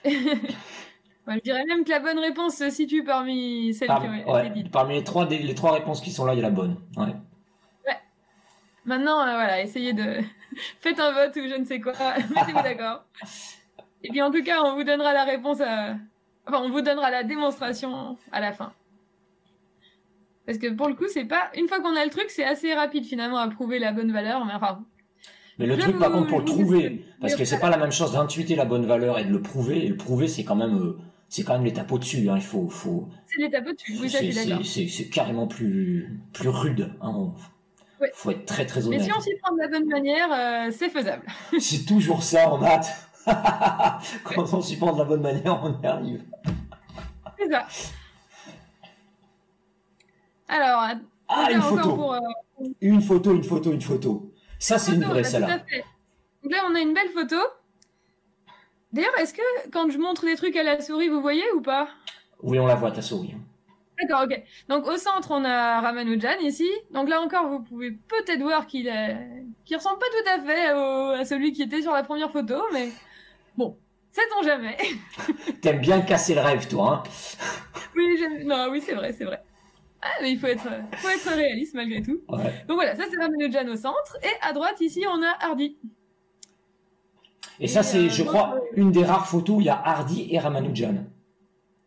Je dirais même que la bonne réponse se situe parmi celles qui ont été dites. Parmi les trois réponses qui sont là, il y a la bonne. Ouais. Maintenant, voilà, essayez de... Faites un vote ou je ne sais quoi, mettez-vous d'accord. Et puis en tout cas, on vous donnera la réponse on vous donnera la démonstration à la fin. Parce que pour le coup, c'est pas... Une fois qu'on a le truc, c'est assez rapide finalement à prouver la bonne valeur. Mais le truc, par contre, pour le trouver, parce que c'est pas la même chose d'intuiter la bonne valeur et de le prouver. Et le prouver, c'est quand même l'étape au-dessus. Hein. Il faut... C'est l'étape au-dessus, oui, ça je suis d'accord. C'est carrément plus rude. Hein. Faut être très très honnête. Mais si on s'y prend de la bonne manière, c'est faisable. C'est toujours ça en maths. Quand on s'y prend de la bonne manière, on y arrive. C'est ça. Alors, une photo. Une photo. Ça, c'est une vraie, celle-là. Donc là, on a une belle photo. D'ailleurs, est-ce que quand je montre des trucs à la souris, vous voyez ou pas? Oui, on la voit, ta souris. D'accord, ok. Donc au centre, on a Ramanujan ici. Donc là encore, vous pouvez peut-être voir qu'il ressemble pas tout à fait à celui qui était sur la première photo, mais bon, sait-on jamais. T'aimes bien casser le rêve, toi, hein? Oui, c'est vrai. Ah, mais il faut être réaliste malgré tout. Ouais. Donc voilà, ça c'est Ramanujan au centre. Et à droite, ici, on a Hardy. Et ça, c'est, je crois, une des rares photos où il y a Hardy et Ramanujan.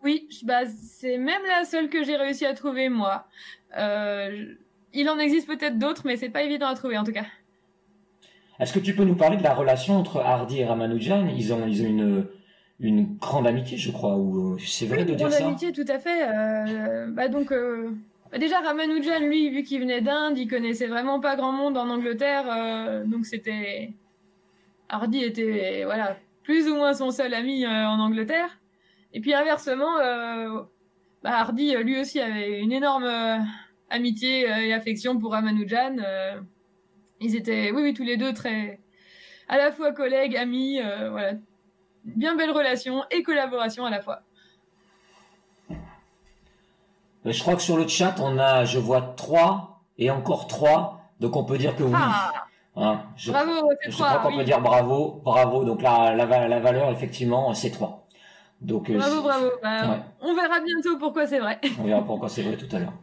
Oui, bah, c'est même la seule que j'ai réussi à trouver, moi. Il en existe peut-être d'autres, mais c'est pas évident à trouver, en tout cas. Est-ce que tu peux nous parler de la relation entre Hardy et Ramanujan? Ils ont une grande amitié, je crois, ou c'est vrai de dire ça? Une grande amitié, tout à fait. Déjà, Ramanujan, lui, vu qu'il venait d'Inde, il connaissait vraiment pas grand monde en Angleterre, donc c'était... Hardy était, voilà, plus ou moins son seul ami en Angleterre. Et puis inversement, Hardy, lui aussi, avait une énorme amitié et affection pour Ramanujan. Ils étaient, oui, tous les deux très, à la fois collègues, amis, voilà, bien belle relation et collaboration à la fois. Je crois que sur le chat, je vois 3 et encore 3, donc on peut dire que oui. Hein, bravo, c'est 3. Je crois qu'on peut dire bravo. Donc la valeur, effectivement, c'est 3. Donc, bravo. Ouais. On verra bientôt pourquoi c'est vrai. On verra pourquoi c'est vrai tout à l'heure.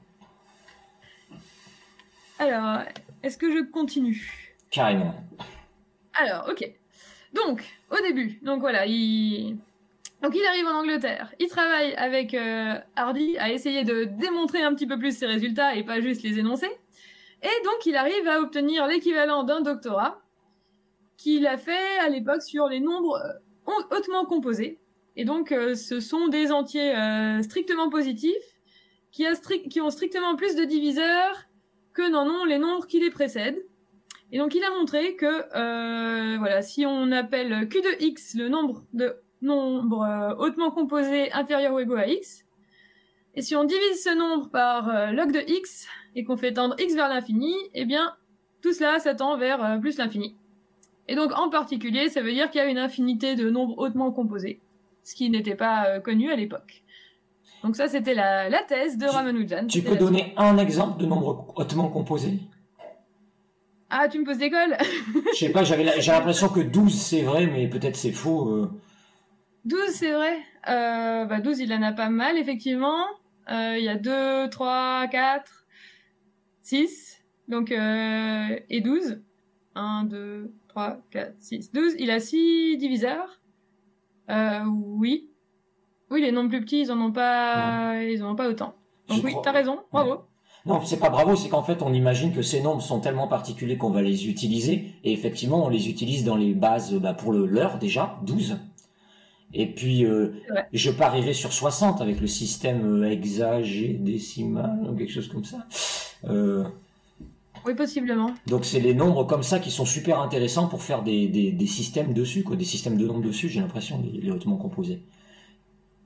Alors, est-ce que je continue? Carrément. Alors, ok. Donc, au début, donc voilà, il arrive en Angleterre, il travaille avec Hardy à essayer de démontrer un petit peu plus ses résultats et pas juste les énoncer. Et donc, il arrive à obtenir l'équivalent d'un doctorat qu'il a fait à l'époque sur les nombres hautement composés. Et donc, ce sont des entiers strictement positifs qui ont strictement plus de diviseurs que n'en ont les nombres qui les précèdent. Et donc, il a montré que, voilà, si on appelle Q de x le nombre hautement composé inférieur ou égaux à x, et si on divise ce nombre par log de x et qu'on fait tendre x vers l'infini, eh bien, tout cela, ça tend vers plus l'infini. Et donc, en particulier, ça veut dire qu'il y a une infinité de nombres hautement composés, ce qui n'était pas connu à l'époque. Donc ça, c'était la thèse de Ramanujan. Tu peux donner un exemple de nombre hautement composé? Ah, tu me poses des cols. Je sais pas, j'ai l'impression que 12 c'est vrai, mais peut-être c'est faux. 12 c'est vrai. 12 il en a pas mal, effectivement. Il y a 2, 3, 4, 6. Donc, et 12. 1, 2, 3, 4, 6, 12. Il a 6 diviseurs. Oui. Oui, les nombres plus petits, ils en ont pas autant. Donc oui, t'as raison, bravo. Ouais. Non, c'est pas bravo, c'est qu'en fait, on imagine que ces nombres sont tellement particuliers qu'on va les utiliser. Et effectivement, on les utilise dans les bases pour le leur déjà, 12. Et puis, je parierais sur 60 avec le système hexadécimal ou quelque chose comme ça. Oui, possiblement. Donc, c'est les nombres comme ça qui sont super intéressants pour faire des systèmes dessus, quoi, des systèmes de nombres dessus, j'ai l'impression, les hautement composés.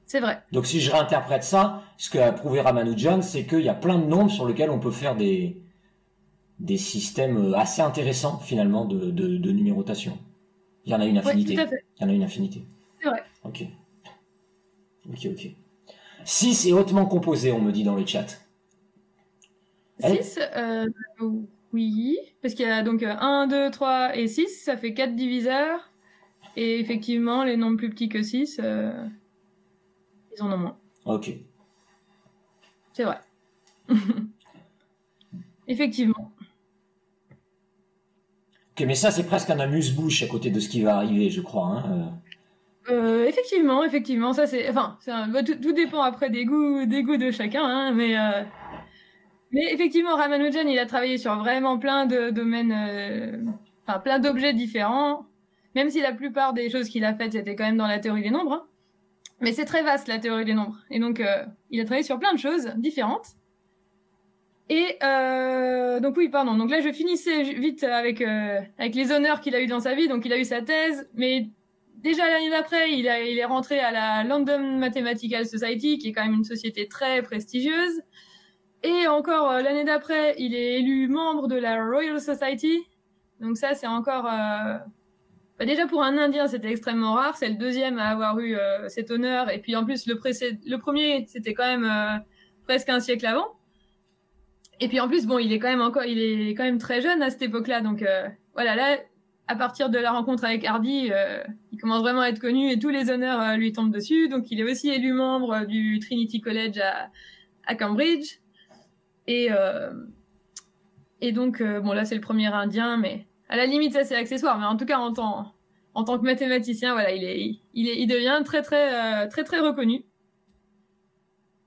C'est vrai. Donc si je réinterprète ça, ce qu'a prouvé Ramanujan, c'est qu'il y a plein de nombres sur lesquels on peut faire des systèmes assez intéressants finalement de numérotation. Il y en a une infinité. Oui, tout à fait. Il y en a une infinité. C'est vrai. Ok. 6 est hautement composé, on me dit dans le chat. 6, oui. Parce qu'il y a donc 1, 2, 3 et 6, ça fait 4 diviseurs. Et effectivement, les nombres plus petits que 6... ils en ont moins. Ok. C'est vrai. Effectivement. Ok, mais ça, c'est presque un amuse-bouche à côté de ce qui va arriver, je crois. Hein. Effectivement, ça c'est... Enfin, tout dépend après des goûts de chacun, hein, mais effectivement, Ramanujan, il a travaillé sur vraiment plein de domaines... plein d'objets différents, même si la plupart des choses qu'il a faites, c'était quand même dans la théorie des nombres, hein. Mais c'est très vaste, la théorie des nombres. Et donc, il a travaillé sur plein de choses différentes. Et donc oui, pardon. Donc là, je finissais vite avec les honneurs qu'il a eu dans sa vie. Donc il a eu sa thèse, mais déjà l'année d'après, il est rentré à la London Mathematical Society, qui est quand même une société très prestigieuse. Et encore l'année d'après, il est élu membre de la Royal Society. Donc ça, c'est encore... déjà pour un Indien, c'était extrêmement rare. C'est le deuxième à avoir eu cet honneur. Et puis en plus, le premier, c'était quand même presque un siècle avant. Et puis en plus, bon, il est quand même très jeune à cette époque-là. Donc voilà, là, à partir de la rencontre avec Hardy, il commence vraiment à être connu et tous les honneurs lui tombent dessus. Donc il est aussi élu membre du Trinity College à Cambridge. Et donc bon, là c'est le premier Indien, mais à la limite ça c'est accessoire. Mais en tout cas, en tant en tant que mathématicien, voilà, il devient très reconnu.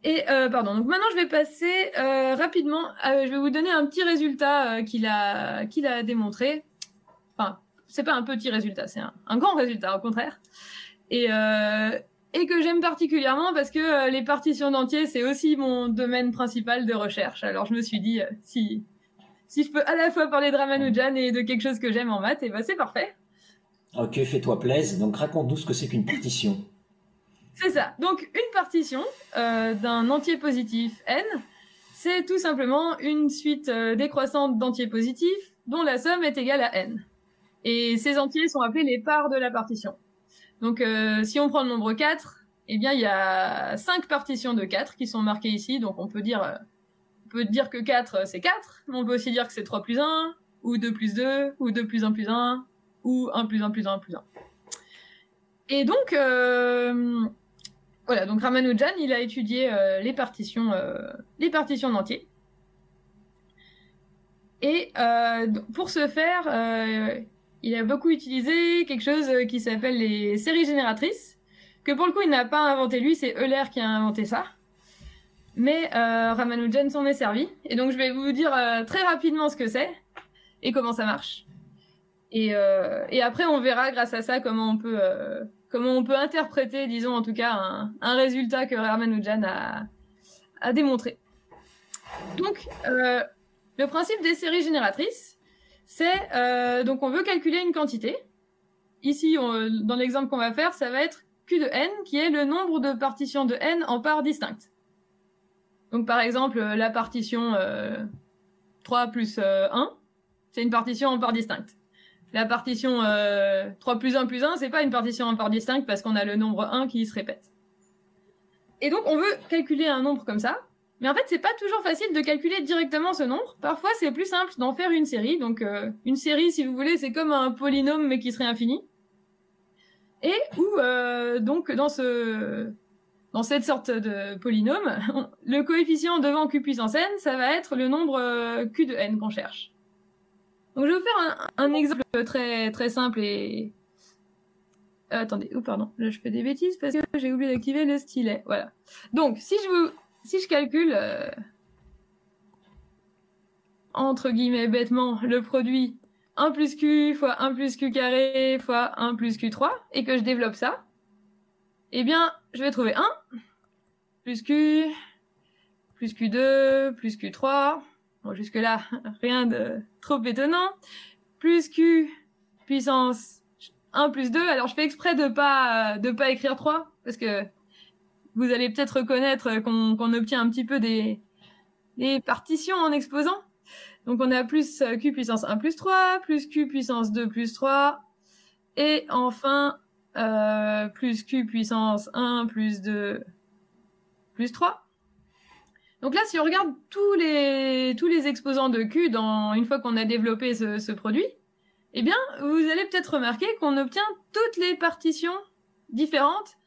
Et pardon. Donc maintenant, je vais passer rapidement. Je vais vous donner un petit résultat qu'il a démontré. Enfin, c'est pas un petit résultat, c'est un grand résultat, au contraire. Et que j'aime particulièrement parce que les partitions d'entiers, c'est aussi mon domaine principal de recherche. Alors je me suis dit, si je peux à la fois parler de Ramanujan et de quelque chose que j'aime en maths, et ben c'est parfait. Ok, fais-toi plaisir. Donc raconte-nous ce que c'est qu'une partition. C'est ça. Donc une partition d'un entier positif n, c'est tout simplement une suite décroissante d'entiers positifs dont la somme est égale à n. Et ces entiers sont appelés les parts de la partition. Donc si on prend le nombre 4, eh bien il y a 5 partitions de 4 qui sont marquées ici. Donc on peut dire que 4 c'est 4, mais on peut aussi dire que c'est 3 plus 1, ou 2 plus 2, ou 2 plus 1 plus 1, ou 1 plus 1 plus 1 plus 1. Et donc voilà, donc Ramanujan, il a étudié les partitions d'entiers. Et pour ce faire, il a beaucoup utilisé quelque chose qui s'appelle les séries génératrices, que pour le coup, il n'a pas inventé lui, c'est Euler qui a inventé ça. Mais Ramanujan s'en est servi. Et donc, je vais vous dire très rapidement ce que c'est et comment ça marche. Et après, on verra grâce à ça comment on peut interpréter, disons en tout cas, un résultat que Ramanujan a démontré. Donc, le principe des séries génératrices, c'est donc on veut calculer une quantité. Ici, dans l'exemple qu'on va faire, ça va être Q de n, qui est le nombre de partitions de n en parts distinctes. Donc par exemple, la partition 3 plus 1, c'est une partition en parts distinctes. La partition 3 plus 1 plus 1, c'est pas une partition en parts distinctes parce qu'on a le nombre 1 qui se répète. Et donc on veut calculer un nombre comme ça. Mais en fait, c'est pas toujours facile de calculer directement ce nombre. Parfois, c'est plus simple d'en faire une série. Donc, une série, si vous voulez, c'est comme un polynôme, mais qui serait infini. Et où, donc, dans cette sorte de polynôme, le coefficient devant q puissance n, ça va être le nombre q de n qu'on cherche. Donc, je vais vous faire un exemple très simple et... attendez, pardon, là je fais des bêtises parce que j'ai oublié d'activer le stylet. Voilà. Donc, si je calcule, entre guillemets, bêtement, le produit 1 plus q fois 1 plus q carré fois 1 plus q3, et que je développe ça, eh bien, je vais trouver 1 plus q, plus q2, plus q3, bon, jusque-là, rien de trop étonnant, plus q puissance 1 plus 2, alors je fais exprès de pas écrire 3, parce que vous allez peut-être reconnaître qu'on obtient un petit peu des partitions en exposant. Donc on a plus q puissance 1 plus 3, plus q puissance 2 plus 3, et enfin plus q puissance 1 plus 2 plus 3. Donc là, si on regarde tous les exposants de q une fois qu'on a développé ce produit, eh bien, vous allez peut-être remarquer qu'on obtient toutes les partitions différentes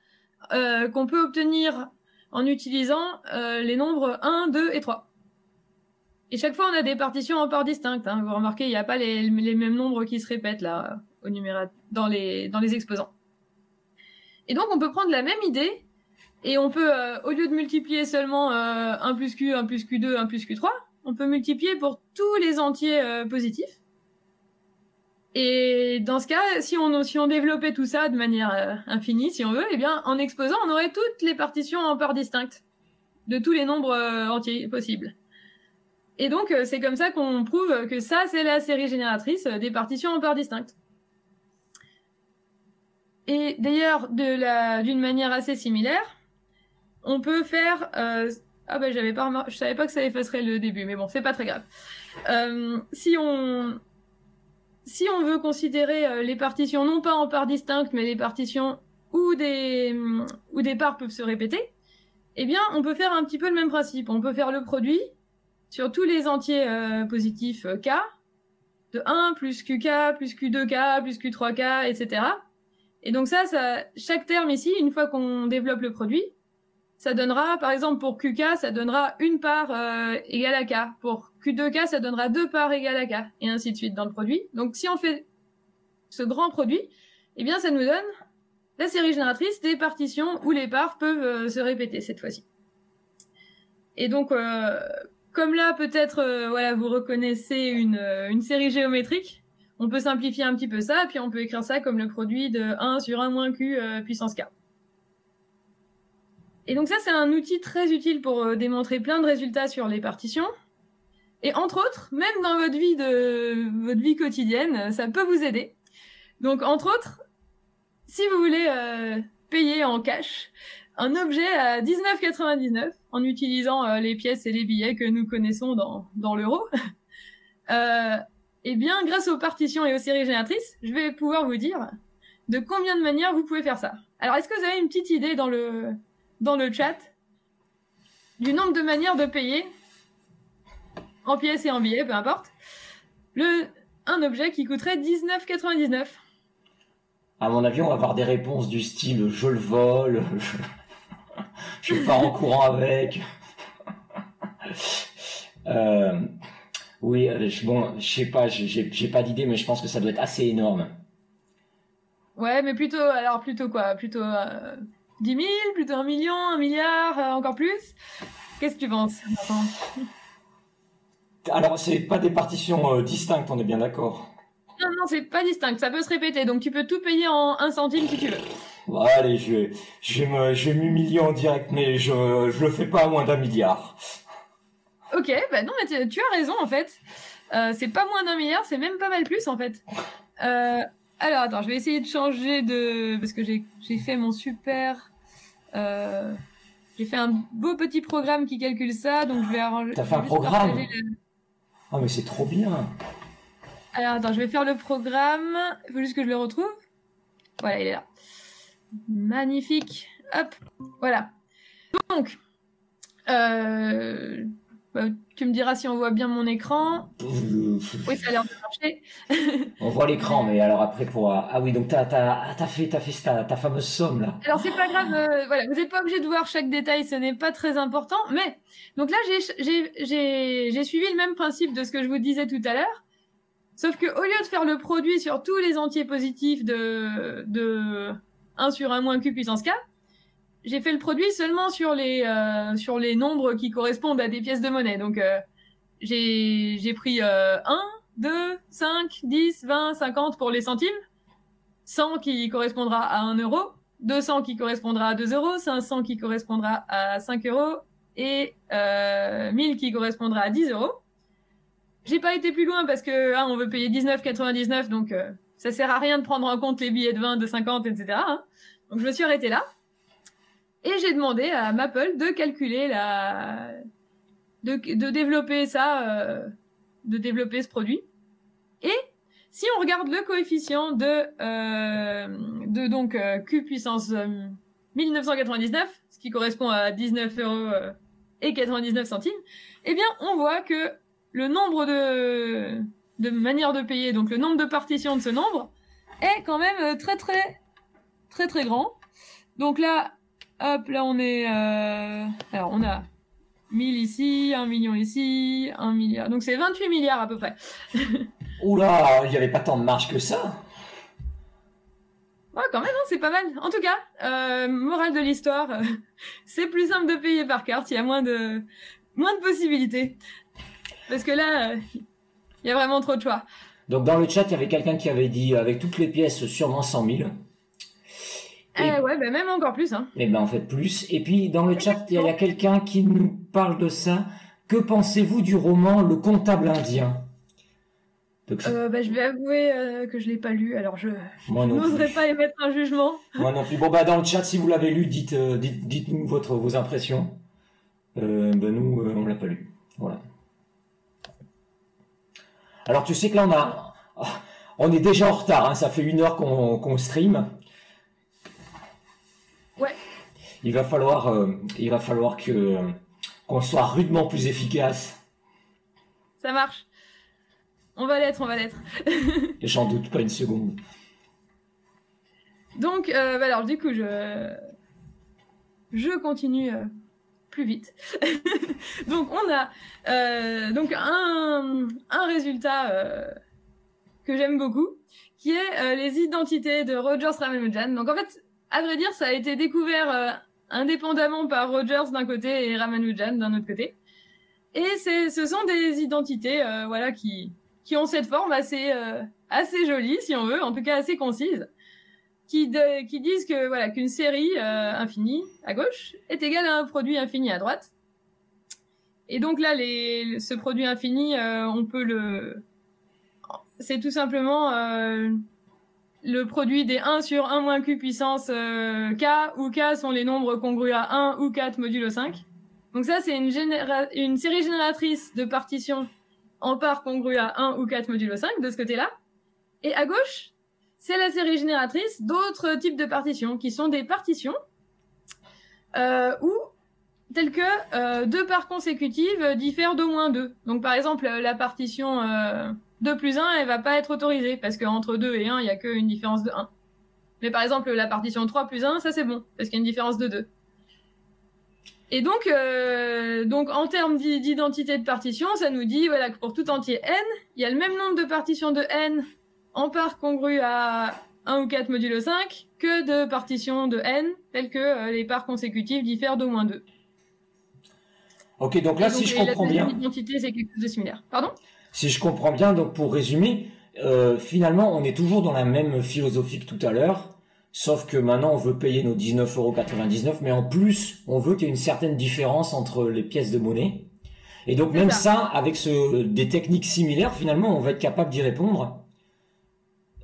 qu'on peut obtenir en utilisant les nombres 1, 2 et 3. Et chaque fois, on a des partitions en parts distinctes. Hein. Vous remarquez, il n'y a pas les mêmes nombres qui se répètent là dans les exposants. Et donc, on peut prendre la même idée et on peut, au lieu de multiplier seulement 1 plus q, 1 plus q2, 1 plus q3, on peut multiplier pour tous les entiers positifs. Et dans ce cas, si on développait tout ça de manière infinie, si on veut, eh bien, en exposant, on aurait toutes les partitions en parts distinctes de tous les nombres entiers possibles. Et donc, c'est comme ça qu'on prouve que ça, c'est la série génératrice des partitions en parts distinctes. Et d'ailleurs, d'une manière assez similaire, on peut faire... je savais pas que ça effacerait le début, mais bon, c'est pas très grave. Si on veut considérer les partitions non pas en parts distinctes, mais des partitions où des parts peuvent se répéter, eh bien, on peut faire un petit peu le même principe. On peut faire le produit sur tous les entiers positifs k, de 1 plus qk, plus q2k, plus q3k, etc. Et donc ça, chaque terme ici, une fois qu'on développe le produit, ça donnera, par exemple, pour qk, ça donnera une part égale à k. Pour q2k, ça donnera 2 parts égales à k. Et ainsi de suite dans le produit. Donc si on fait ce grand produit, eh bien ça nous donne la série génératrice des partitions où les parts peuvent se répéter cette fois-ci. Et donc, comme là, peut-être, voilà, vous reconnaissez une série géométrique, on peut simplifier un petit peu ça, puis on peut écrire ça comme le produit de 1 sur 1 moins Q puissance K. Et donc ça, c'est un outil très utile pour démontrer plein de résultats sur les partitions. Et entre autres, même dans votre vie quotidienne, ça peut vous aider. Donc, entre autres, si vous voulez payer en cash un objet à 19,99 en utilisant les pièces et les billets que nous connaissons dans l'euro, eh bien, grâce aux partitions et aux séries génératrices, je vais pouvoir vous dire de combien de manières vous pouvez faire ça. Alors, est-ce que vous avez une petite idée dans le chat du nombre de manières de payer en pièces et en billets, peu importe, un objet qui coûterait 19,99 ? À mon avis, on va avoir des réponses du style je le vole, je pars en courant avec. Oui, bon, je sais pas, j'ai pas d'idée, mais je pense que ça doit être assez énorme. Ouais, mais plutôt quoi ? Plutôt 10 000, plutôt 1 million, 1 milliard, encore plus ? Qu'est-ce que tu penses, Vincent ? Alors, c'est pas des partitions distinctes, on est bien d'accord. Non, c'est pas distinct, ça peut se répéter, donc tu peux tout payer en 1 centime si tu veux. Bon, allez, je vais m'humilier en direct, mais je le fais pas à moins d'1 milliard. Ok, bah non, mais tu as raison en fait. C'est pas moins d'1 milliard, c'est même pas mal plus en fait. Alors attends, je vais essayer de changer parce que j'ai fait mon super... J'ai fait un beau petit programme qui calcule ça, donc je vais arranger... T'as fait un programme ? Ah mais c'est trop bien. Alors attends, je vais faire le programme. Il faut juste que je le retrouve. Voilà, il est là. Magnifique. Hop, voilà. Donc, tu me diras si on voit bien mon écran. Oui, ça a l'air de marcher. On voit l'écran, mais alors après pour... Ah oui, donc t'as fait ta fameuse somme là. Alors c'est pas grave, voilà, vous n'êtes pas obligé de voir chaque détail, ce n'est pas très important. Mais donc là, j'ai suivi le même principe de ce que je vous disais tout à l'heure. Sauf que au lieu de faire le produit sur tous les entiers positifs de 1 sur 1 moins Q puissance K, j'ai fait le produit seulement sur les nombres qui correspondent à des pièces de monnaie. Donc j'ai pris 1, 2, 5, 10, 20, 50 pour les centimes, 100 qui correspondra à 1 euro, 200 qui correspondra à 2 euros, 500 qui correspondra à 5 euros et 1000 qui correspondra à 10 euros. J'ai pas été plus loin parce que on veut payer 19,99, donc ça sert à rien de prendre en compte les billets de 20, de 50, etc. Donc je me suis arrêtée là. Et j'ai demandé à Maple de calculer de développer ça, de développer ce produit. Et si on regarde le coefficient donc Q puissance 1999, ce qui correspond à 19 euros et 99 centimes, eh bien on voit que le nombre de manières de payer, donc le nombre de partitions de ce nombre, est quand même très grand. Donc là, hop, là on est... alors on a 1000 ici, 1 million ici, 1 milliard... Donc c'est 28 milliards à peu près. Oula, il n'y avait pas tant de marge que ça. Ouais, quand même, c'est pas mal. En tout cas, morale de l'histoire, c'est plus simple de payer par carte, il y a moins de possibilités. Parce que là, il y a vraiment trop de choix. Donc dans le chat, il y avait quelqu'un qui avait dit avec toutes les pièces, sûrement 100 000. Ouais, bah même encore plus. Et ben en fait plus. Et puis dans le chat, il y a quelqu'un qui nous parle de ça. Que pensez-vous du roman Le Comptable Indien ? Donc, je vais avouer que je l'ai pas lu, alors je n'oserais pas émettre un jugement. Moi non plus. Bon dans le chat, si vous l'avez lu, dites-nous vos impressions. Nous, on l'a pas lu. Voilà. Alors tu sais que là on est déjà en retard, ça fait 1 heure qu'on stream. Ouais. Il va falloir qu'on soit rudement plus efficace. Ça marche. On va l'être. J'en doute pas une seconde. Donc alors du coup je continue plus vite. Donc on a donc un résultat que j'aime beaucoup, qui est les identités de Rogers Ramanujan. Donc en fait, à vrai dire, ça a été découvert indépendamment par Rogers d'un côté et Ramanujan d'un autre côté. Et ce sont des identités voilà, qui ont cette forme assez jolie, si on veut, en tout cas assez concise, qui disent que voilà qu'une série infinie à gauche est égale à un produit infini à droite. Et donc là, ce produit infini, on peut c'est tout simplement le produit des 1 sur 1 moins q puissance k, où k sont les nombres congrus à 1 ou 4 modulo 5. Donc ça, c'est une série génératrice de partitions en part congrue à 1 ou 4 modulo 5, de ce côté-là. Et à gauche, c'est la série génératrice d'autres types de partitions, qui sont des partitions où, telles que 2 parts consécutives diffèrent d'au moins 2. Donc par exemple, la partition 2 plus 1, elle va pas être autorisée, parce qu'entre 2 et 1, il y a qu'une différence de 1. Mais par exemple, la partition 3 plus 1, ça c'est bon, parce qu'il y a une différence de 2. Et donc en termes d'identité de partition, ça nous dit voilà, que pour tout entier n, il y a le même nombre de partitions de n en part congrue à 1 ou 4 modulo 5 que de partitions de n, telles que les parts consécutives diffèrent d'au moins 2. Ok, donc là, si je comprends bien... L'identité, c'est quelque chose de similaire. Pardon ? Si je comprends bien, donc pour résumer, finalement, on est toujours dans la même philosophie que tout à l'heure, sauf que maintenant, on veut payer nos 19,99 €, mais en plus, on veut qu'il y ait une certaine différence entre les pièces de monnaie. Et donc, même ça, avec des techniques similaires, finalement, on va être capable d'y répondre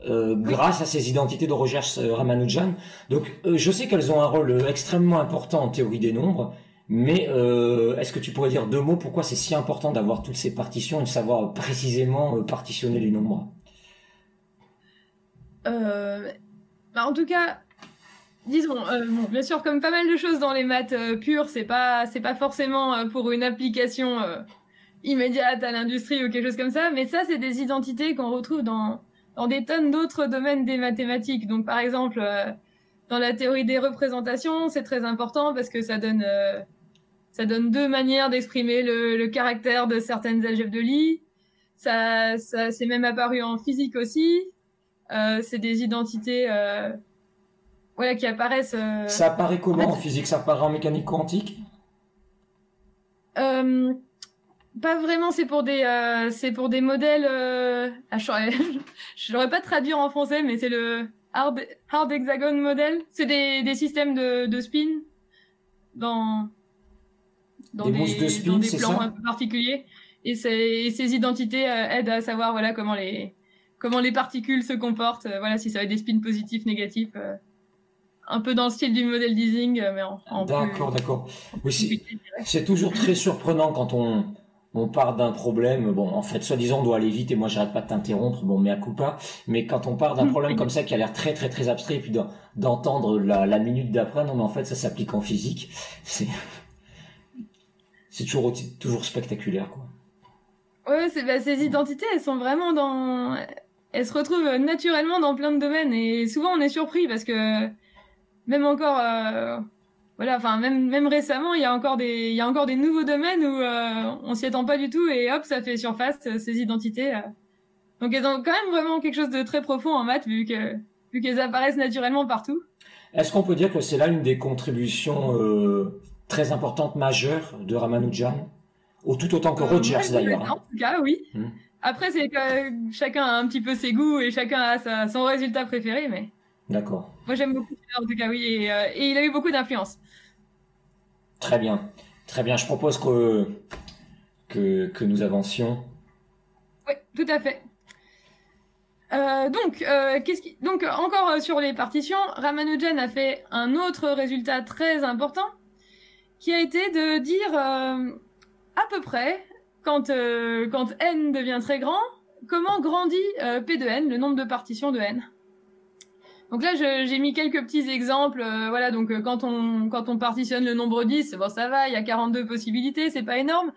grâce à ces identités de Rogers Ramanujan. Donc, je sais qu'elles ont un rôle extrêmement important en théorie des nombres, mais est-ce que tu pourrais dire 2 mots pourquoi c'est si important d'avoir toutes ces partitions et de savoir précisément partitionner les nombres? En tout cas, disons, bon, bien sûr, comme pas mal de choses dans les maths pures, c'est pas forcément pour une application immédiate à l'industrie ou quelque chose comme ça, mais ça, c'est des identités qu'on retrouve dans des tonnes d'autres domaines des mathématiques. Donc, par exemple, dans la théorie des représentations, c'est très important parce que ça donne 2 manières d'exprimer le caractère de certaines algèbres de Lie. Ça c'est même apparu en physique aussi. C'est des identités voilà, qui apparaissent... Ça apparaît comment en physique? Ça apparaît en mécanique quantique? Pas vraiment, c'est pour des modèles... je n'aurais pas traduire en français, mais c'est le hard hexagon model. C'est des systèmes de spin dans des mousses de spin, dans des plans un peu particuliers. Et ces identités aident à savoir voilà comment les particules se comportent, voilà, si ça va être des spins positifs, négatifs, un peu dans le style du modèle d'Ising, mais en D'accord. Oui, c'est toujours très surprenant quand on part d'un problème. Bon, en fait, soi-disant, on doit aller vite et moi, j'arrête pas de t'interrompre. Bon, mea culpa. Mais quand on part d'un problème comme ça qui a l'air très, très, très abstrait, et puis d'entendre la minute d'après, non, mais en fait, ça s'applique en physique. C'est toujours spectaculaire, quoi. Ouais, ces identités, elles sont vraiment elles se retrouvent naturellement dans plein de domaines et souvent on est surpris parce que même encore, voilà, enfin même récemment, il y a encore des nouveaux domaines où on s'y attend pas du tout et hop, ça fait surface ces identités. Donc elles ont quand même vraiment quelque chose de très profond en maths vu qu'elles apparaissent naturellement partout. Est-ce qu'on peut dire que c'est là une des contributions très importantes, majeures de Ramanujan, ou tout autant que Rogers d'ailleurs? En tout cas, oui. Après, c'est que chacun a un petit peu ses goûts et chacun a son résultat préféré, mais... D'accord. Moi, j'aime beaucoup, en tout cas, oui, et il a eu beaucoup d'influence. Très bien. Je propose que nous avancions. Oui, tout à fait. Donc, encore sur les partitions, Ramanujan a fait un autre résultat très important, qui a été de dire à peu près, quand n devient très grand, comment grandit P de n, le nombre de partitions de n. Donc là, j'ai mis quelques petits exemples. Voilà, donc quand on partitionne le nombre 10, bon, ça va, il y a 42 possibilités, c'est pas énorme.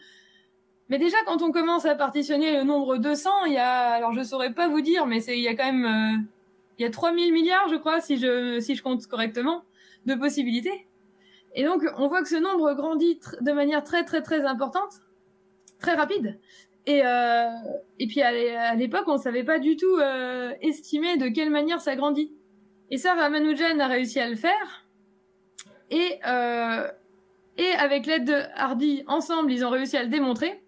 Mais déjà, quand on commence à partitionner le nombre 200, alors je saurais pas vous dire, mais il y a quand même, il y a 3000 milliards, je crois, si je compte correctement, de possibilités. Et donc, on voit que ce nombre grandit de manière très, très, très importante, très rapide. Et puis à l'époque, on savait pas du tout estimer de quelle manière ça grandit. Et ça, Ramanujan a réussi à le faire. Et avec l'aide de Hardy, ensemble, ils ont réussi à le démontrer.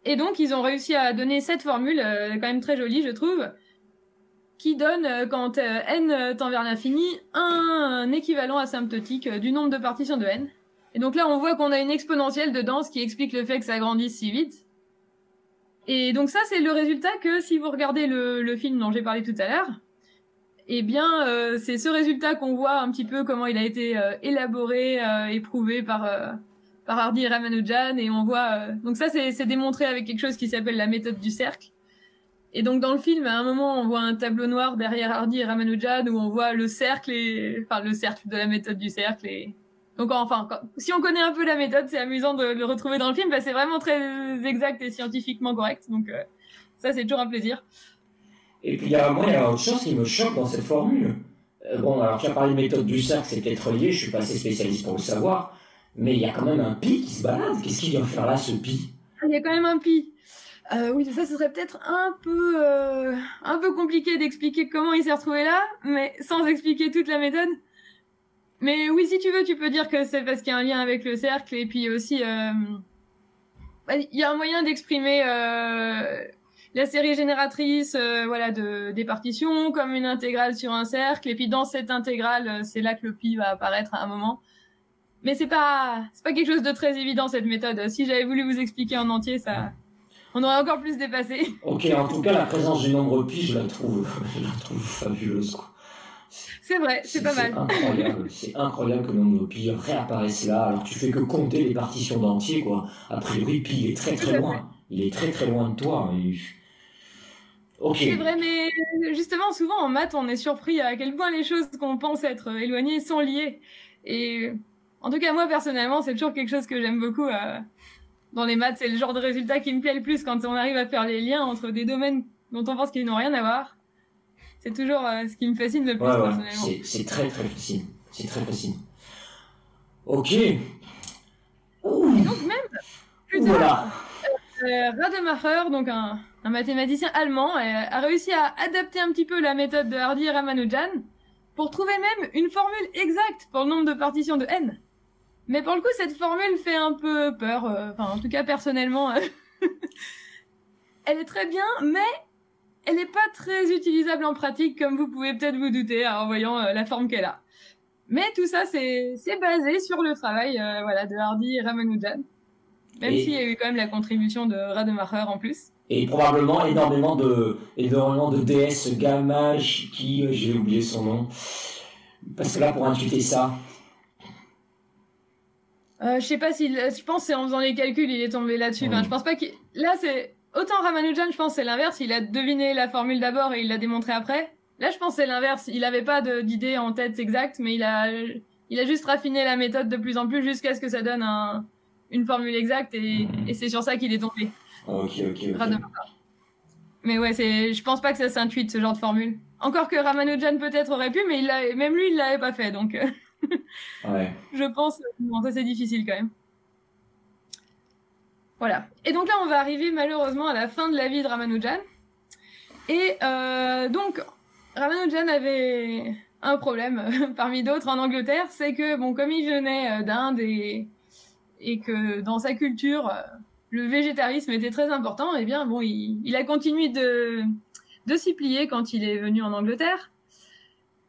Et donc, ils ont réussi à donner cette formule, quand même très jolie, je trouve, qui donne, quand n tend vers l'infini, un équivalent asymptotique du nombre de partitions de n. Et donc là, on voit qu'on a une exponentielle dedans, ce qui explique le fait que ça grandisse si vite. Et donc ça, c'est le résultat que, si vous regardez le film dont j'ai parlé tout à l'heure, eh bien, c'est ce résultat qu'on voit un petit peu comment il a été élaboré, éprouvé par Hardy et Ramanujan, et on voit... donc ça, c'est démontré avec quelque chose qui s'appelle la méthode du cercle. Et donc dans le film, à un moment, on voit un tableau noir derrière Hardy et Ramanujan où on voit le cercle, enfin le cercle de la méthode du cercle. Et donc enfin, si on connaît un peu la méthode, c'est amusant de le retrouver dans le film, parce que c'est vraiment très exact et scientifiquement correct. Donc ça, c'est toujours un plaisir. Et puis moi, il y a autre chose qui me choque dans cette formule. Bon, alors tu as parlé de méthode du cercle, c'est peut-être relié, je suis pas assez spécialiste pour le savoir, mais il y a quand même un pi qui se balade. Qu'est-ce qu'il vient faire là, ce pi? Il y a quand même un pi. Oui, ça, ce serait peut-être un peu compliqué d'expliquer comment il s'est retrouvé là, mais sans expliquer toute la méthode. Mais oui, si tu veux, tu peux dire que c'est parce qu'il y a un lien avec le cercle, et puis aussi, il y a un moyen d'exprimer la série génératrice, voilà, des partitions, comme une intégrale sur un cercle, et puis dans cette intégrale, c'est là que le pi va apparaître à un moment. Mais c'est pas quelque chose de très évident, cette méthode. Si j'avais voulu vous expliquer en entier, ça, on aurait encore plus dépassé. Ok, en tout cas, la présence du nombre pi, je la trouve fabuleuse, quoi. C'est vrai, c'est pas mal. C'est incroyable que le nombre pi réapparaisse là, alors tu fais que compter les partitions d'entier, quoi. A priori, pi, il est très très loin. Il est très très loin de toi. Ok. C'est vrai, mais justement, souvent en maths, on est surpris à quel point les choses qu'on pense être éloignées sont liées. Et en tout cas, moi, personnellement, c'est toujours quelque chose que j'aime beaucoup dans les maths. C'est le genre de résultat qui me plaît le plus, quand on arrive à faire les liens entre des domaines dont on pense qu'ils n'ont rien à voir. C'est toujours ce qui me fascine le plus, personnellement. C'est très très fascinant. C'est très fascinant. Ok. Ouh. Et donc même, plus tard, Rademacher, donc un mathématicien allemand, a réussi à adapter un petit peu la méthode de Hardy et Ramanujan pour trouver même une formule exacte pour le nombre de partitions de n. Mais pour le coup, cette formule fait un peu peur. Enfin, en tout cas, personnellement, elle est très bien, mais elle n'est pas très utilisable en pratique, comme vous pouvez peut-être vous douter en voyant la forme qu'elle a. Mais tout ça, c'est basé sur le travail voilà, de Hardy et Ramanujan. Même s'il y a eu quand même la contribution de Rademacher en plus. Et probablement énormément de DS gamma qui, j'ai oublié son nom. Parce que là, pour intuiter ça... je sais pas je pense que c'est en faisant les calculs, il est tombé là-dessus. Enfin, je pense pas qu'il... Là, c'est... Autant Ramanujan, je pense c'est l'inverse. Il a deviné la formule d'abord et il l'a démontré après. Là, je pense c'est l'inverse. Il avait pas d'idée en tête exacte, mais il a juste raffiné la méthode de plus en plus jusqu'à ce que ça donne une formule exacte et c'est sur ça qu'il est tombé. Ok. Mais ouais, je pense pas que ça s'intuite, ce genre de formule. Encore que Ramanujan peut-être aurait pu, mais même lui, il l'avait pas fait, donc... Ouais. Je pense... Bon, ça c'est difficile quand même. Voilà. Et donc là, on va arriver malheureusement à la fin de la vie de Ramanujan. Et donc, Ramanujan avait un problème parmi d'autres en Angleterre, c'est que, bon, comme il venait d'Inde et que dans sa culture, le végétarisme était très important, eh bien, bon, il a continué de s'y plier quand il est venu en Angleterre.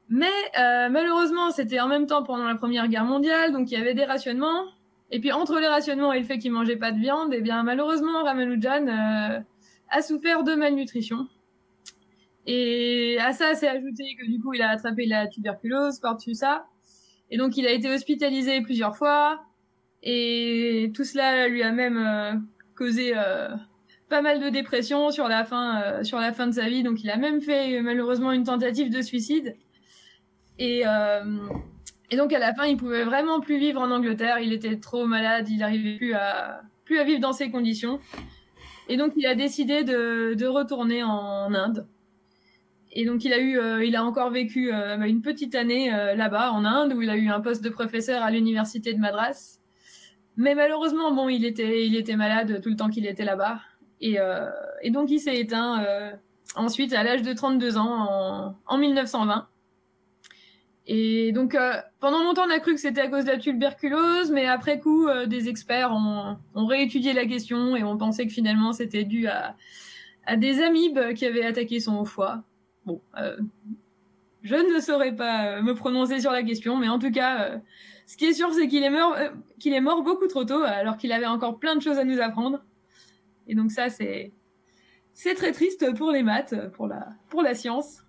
Mais malheureusement, c'était en même temps pendant la Première Guerre mondiale, donc il y avait des rationnements. Et puis entre les rationnements et le fait qu'il mangeait pas de viande, eh bien malheureusement Ramanujan a souffert de malnutrition. Et à ça s'est ajouté que du coup il a attrapé la tuberculose par-dessus ça. Et donc il a été hospitalisé plusieurs fois. Et tout cela lui a même causé pas mal de dépression sur la fin de sa vie. Donc il a même fait malheureusement une tentative de suicide. Et donc à la fin, il pouvait vraiment plus vivre en Angleterre. Il était trop malade, il n'arrivait plus à vivre dans ces conditions. Et donc il a décidé de retourner en Inde. Et donc il a encore vécu une petite année là-bas en Inde, où il a eu un poste de professeur à l'université de Madras. Mais malheureusement, bon, il était malade tout le temps qu'il était là-bas. Et donc, il s'est éteint ensuite à l'âge de 32 ans en 1920. Et donc, pendant longtemps, on a cru que c'était à cause de la tuberculose, mais après coup, des experts ont réétudié la question et ont pensé que finalement, c'était dû à des amibes qui avaient attaqué son foie. Bon, je ne saurais pas me prononcer sur la question, mais en tout cas, ce qui est sûr, c'est qu'il est mort beaucoup trop tôt, alors qu'il avait encore plein de choses à nous apprendre. Et donc ça, c'est très triste pour les maths, pour la science.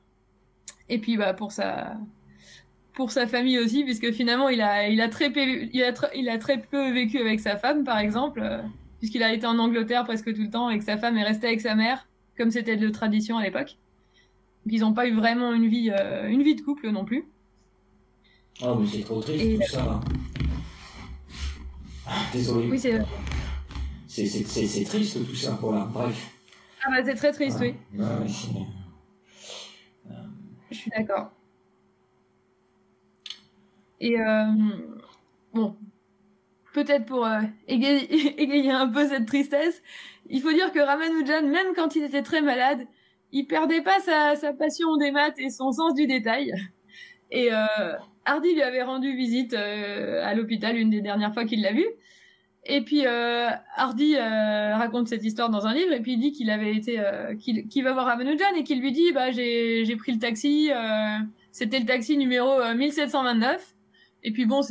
Et puis, bah, pour sa famille aussi, puisque finalement, il a très peu vécu avec sa femme, par exemple, puisqu'il a été en Angleterre presque tout le temps et que sa femme est restée avec sa mère, comme c'était de tradition à l'époque. Donc, ils n'ont pas eu vraiment une vie de couple non plus. Oh, mais c'est trop triste tout ça. Désolé. Oui, c'est triste tout ça, voilà, bref. Ah bah c'est très triste, oui. Ouais, je suis d'accord. Et bon, peut-être pour égayer un peu cette tristesse, il faut dire que Ramanujan, même quand il était très malade, il perdait pas sa passion des maths et son sens du détail. Et Hardy lui avait rendu visite à l'hôpital une des dernières fois qu'il l'a vu. Et puis Hardy raconte cette histoire dans un livre et puis il dit qu'il avait été qu'il va voir Ramanujan et qu'il lui dit bah j'ai pris le taxi, c'était le taxi numéro 1729. Et puis bon,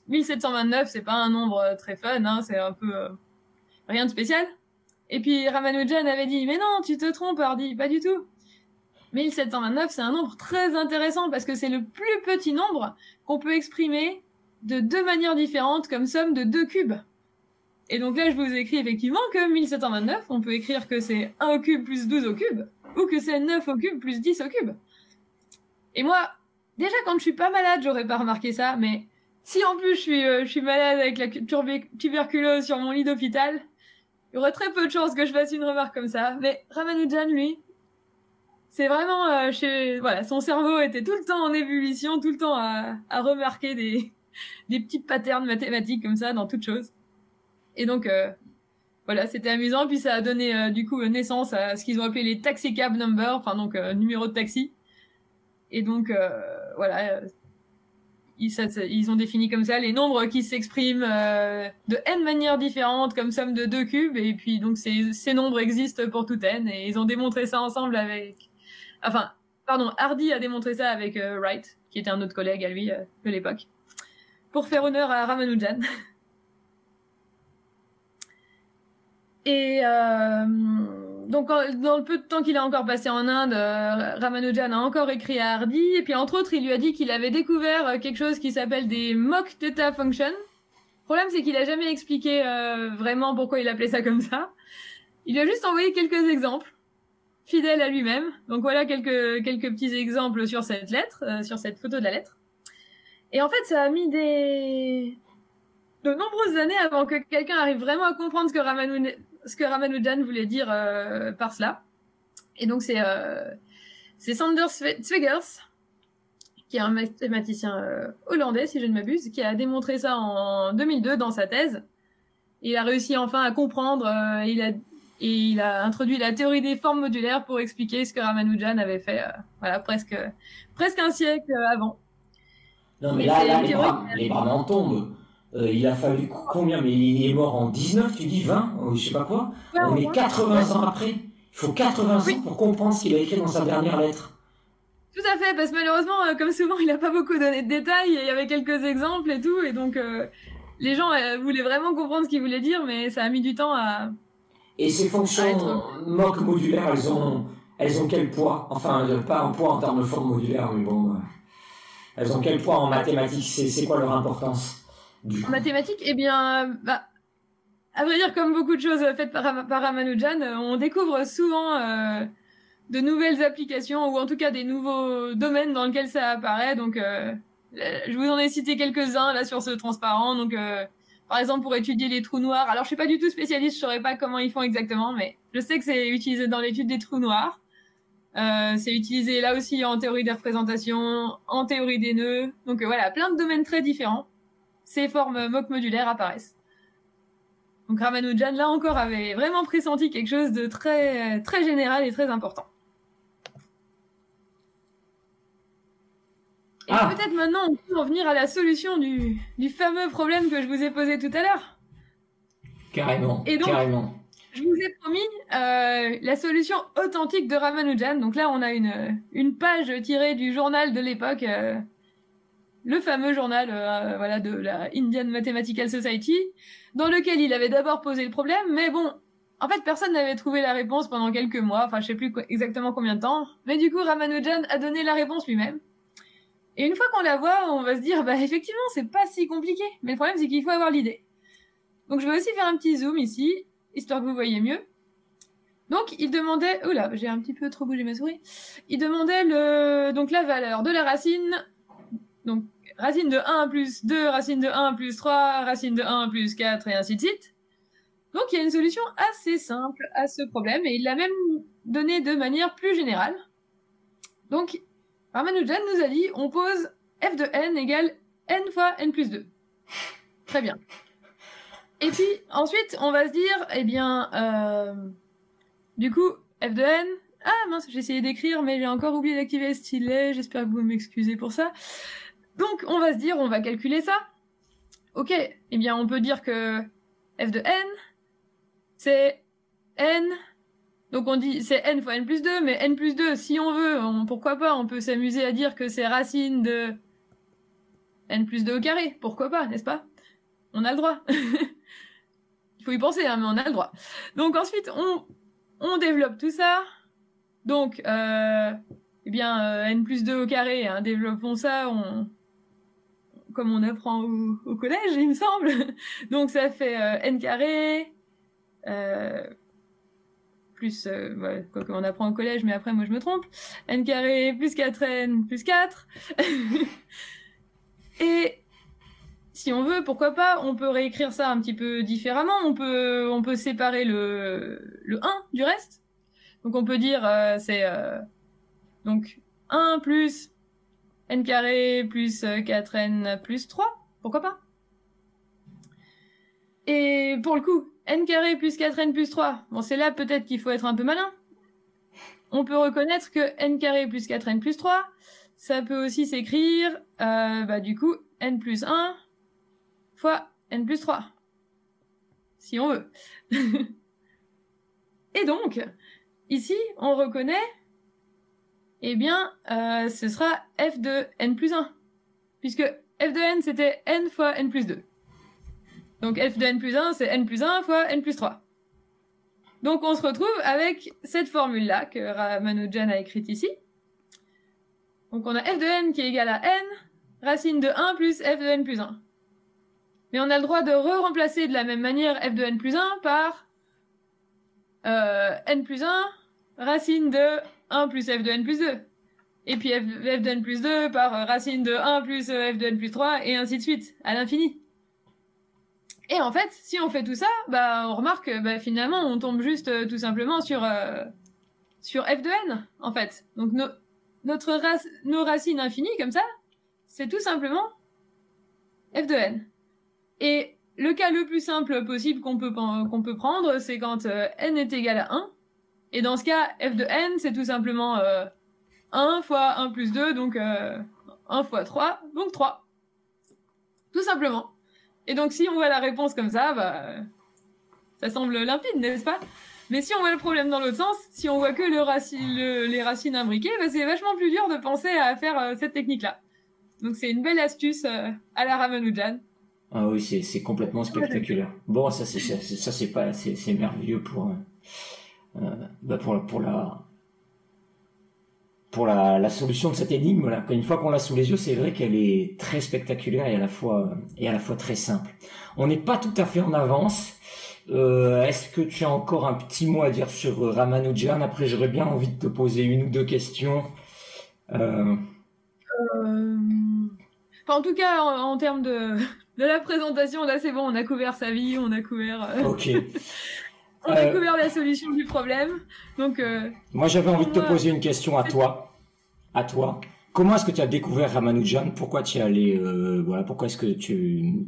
1729, c'est pas un nombre très fun, hein, c'est un peu rien de spécial. Et puis Ramanujan avait dit mais non, tu te trompes Hardy, pas du tout. 1729, c'est un nombre très intéressant parce que c'est le plus petit nombre qu'on peut exprimer de deux manières différentes comme somme de 2 cubes. Et donc là, je vous écris effectivement que 1729, on peut écrire que c'est 1 au cube plus 12 au cube, ou que c'est 9 au cube plus 10 au cube. Et moi, déjà quand je suis pas malade, j'aurais pas remarqué ça, mais si en plus je suis malade avec la tuberculose sur mon lit d'hôpital, il y aurait très peu de chances que je fasse une remarque comme ça. Mais Ramanujan, lui, c'est vraiment... voilà, son cerveau était tout le temps en ébullition, tout le temps à remarquer des petits patterns mathématiques comme ça dans toute chose. Et donc, voilà, c'était amusant. Puis ça a donné du coup naissance à ce qu'ils ont appelé les taxi cab numbers, enfin donc numéro de taxi. Et donc, voilà, ils ont défini comme ça les nombres qui s'expriment de n manières différentes comme somme de 2 cubes. Et puis donc ces nombres existent pour tout n. Et ils ont démontré ça ensemble avec... Enfin, pardon, Hardy a démontré ça avec Wright, qui était un autre collègue à lui de l'époque, pour faire honneur à Ramanujan. Et donc, dans le peu de temps qu'il a encore passé en Inde, Ramanujan a encore écrit à Hardy, et puis entre autres, il lui a dit qu'il avait découvert quelque chose qui s'appelle des mock theta functions. Le problème, c'est qu'il a jamais expliqué vraiment pourquoi il appelait ça comme ça. Il lui a juste envoyé quelques exemples, fidèle à lui-même. Donc voilà quelques petits exemples sur cette lettre, sur cette photo de la lettre. Et en fait, ça a mis de nombreuses années avant que quelqu'un arrive vraiment à comprendre ce que Ramanujan voulait dire par cela. Et donc c'est Sander Zweigers, qui est un mathématicien hollandais, si je ne m'abuse, qui a démontré ça en 2002 dans sa thèse. Il a réussi enfin à comprendre, il a introduit la théorie des formes modulaires pour expliquer ce que Ramanujan avait fait voilà, presque un siècle avant. Non mais là les bras m'en tombent. Il a fallu combien? Mais il est mort en 19, tu dis 20, ou je sais pas quoi. Ouais, on est 80 ans après. Il faut 80 ans pour comprendre ce qu'il a écrit dans sa dernière lettre. Tout à fait, parce que malheureusement, comme souvent, il a pas beaucoup donné de détails, il y avait quelques exemples et tout, et donc les gens voulaient vraiment comprendre ce qu'il voulait dire, mais ça a mis du temps à... Et ces fonctions mock modulaires, elles ont quel poids? Enfin, pas un poids en termes de forme modulaire, mais bon... elles ont quel poids en mathématiques? C'est quoi leur importance? En mathématiques, eh bien, à vrai dire, comme beaucoup de choses faites par Ramanujan, on découvre souvent de nouvelles applications ou en tout cas des nouveaux domaines dans lesquels ça apparaît. Donc, je vous en ai cité quelques-uns là sur ce transparent. Donc, par exemple, pour étudier les trous noirs. Alors, je suis pas du tout spécialiste, je saurais pas comment ils font exactement, mais je sais que c'est utilisé dans l'étude des trous noirs. C'est utilisé là aussi en théorie des représentations, en théorie des nœuds. Donc voilà, plein de domaines très différents. ces formes Mock modulaires apparaissent. Donc Ramanujan, là encore, avait vraiment pressenti quelque chose de très, très général et très important. Et peut-être maintenant, on peut en venir à la solution du fameux problème que je vous ai posé tout à l'heure. Carrément, et donc, carrément. Je vous ai promis la solution authentique de Ramanujan. Donc là, on a une page tirée du journal de l'époque, le fameux journal voilà, de la Indian Mathematical Society, dans lequel il avait d'abord posé le problème, mais bon, en fait, personne n'avait trouvé la réponse pendant quelques mois, enfin, je sais plus exactement combien de temps, mais du coup, Ramanujan a donné la réponse lui-même. Et une fois qu'on la voit, on va se dire, bah effectivement, c'est pas si compliqué, mais le problème, c'est qu'il faut avoir l'idée. Donc je vais aussi faire un petit zoom ici, histoire que vous voyez mieux. Donc, il demandait... Oula, j'ai un petit peu trop bougé ma souris. Il demandait donc la valeur de la racine. Donc, racine de 1 plus 2, racine de 1 plus 3, racine de 1 plus 4, et ainsi de suite. Donc, il y a une solution assez simple à ce problème, et il l'a même donné de manière plus générale. Donc, Ramanujan nous a dit, on pose f de n égale n fois n plus 2. Très bien. Et puis, ensuite, on va se dire, eh bien, du coup, f de n... Ah mince, j'ai essayé d'écrire, mais j'ai encore oublié d'activer le stylet, j'espère que vous m'excusez pour ça. Donc, on va se dire, on va calculer ça. Ok, eh bien, on peut dire que f de n, c'est n... Donc on dit, c'est n fois n plus 2, mais n plus 2, si on veut, pourquoi pas, on peut s'amuser à dire que c'est racine de n plus 2 au carré. Pourquoi pas, n'est-ce pas? On a le droit. Il faut y penser, hein, mais on a le droit. Donc ensuite, on développe tout ça. Donc, eh bien, n plus 2 au carré, hein, développons ça, comme on apprend au collège, il me semble. Donc ça fait n carré, plus, ouais, quoi qu'on apprend au collège, mais après, moi, je me trompe. N carré plus 4n plus 4. Et si on veut, pourquoi pas, on peut réécrire ça un petit peu différemment. On peut séparer le 1 du reste. Donc, on peut dire, c'est, donc, 1 plus n carré plus 4n plus 3. Pourquoi pas? Et pour le coup, n carré plus 4n plus 3, bon, c'est là peut-être qu'il faut être un peu malin. On peut reconnaître que n carré plus 4n plus 3, ça peut aussi s'écrire, du coup, n plus 1 fois n plus 3. Si on veut. Et donc, ici, on reconnaît, eh bien, ce sera f de n plus 1. Puisque f de n, c'était n fois n plus 2. Donc f de n plus 1, c'est n plus 1 fois n plus 3. Donc on se retrouve avec cette formule-là que Ramanujan a écrite ici. Donc on a f de n qui est égal à n, racine de 1 plus f de n plus 1. Mais on a le droit de re-remplacer de la même manière f de n plus 1 par n plus 1, racine de 1 plus f de n plus 2. Et puis f de n plus 2 par racine de 1 plus f de n plus 3, et ainsi de suite, à l'infini. Et en fait, si on fait tout ça, on remarque que finalement, on tombe juste tout simplement sur f de n, en fait. Donc nos racines infinies, comme ça, c'est tout simplement f de n. Et le cas le plus simple possible qu'on peut prendre, c'est quand n est égal à 1. Et dans ce cas, f de n, c'est tout simplement 1 fois 1 plus 2, donc 1 fois 3, donc 3. Tout simplement. Et donc, si on voit la réponse comme ça, ça semble limpide, n'est-ce pas? Mais si on voit le problème dans l'autre sens, si on voit que les racines imbriquées, c'est vachement plus dur de penser à faire cette technique-là. Donc, c'est une belle astuce à la Ramanujan. Ah oui, c'est complètement spectaculaire. Bon, ça c'est merveilleux pour la solution de cette énigme là. Une fois qu'on l'a sous les yeux, c'est vrai qu'elle est très spectaculaire et à la fois très simple. On n'est pas tout à fait en avance. Est-ce que tu as encore un petit mot à dire sur Ramanujan? Après, j'aurais bien envie de te poser une ou deux questions. En tout cas, en termes de la présentation, là c'est bon, on a couvert sa vie, on a couvert... Ok. On a couvert la solution du problème. Donc, moi, j'avais envie de te poser une question à toi. comment est-ce que tu as découvert Ramanujan? Pourquoi tu es allé, voilà, pourquoi est-ce que tu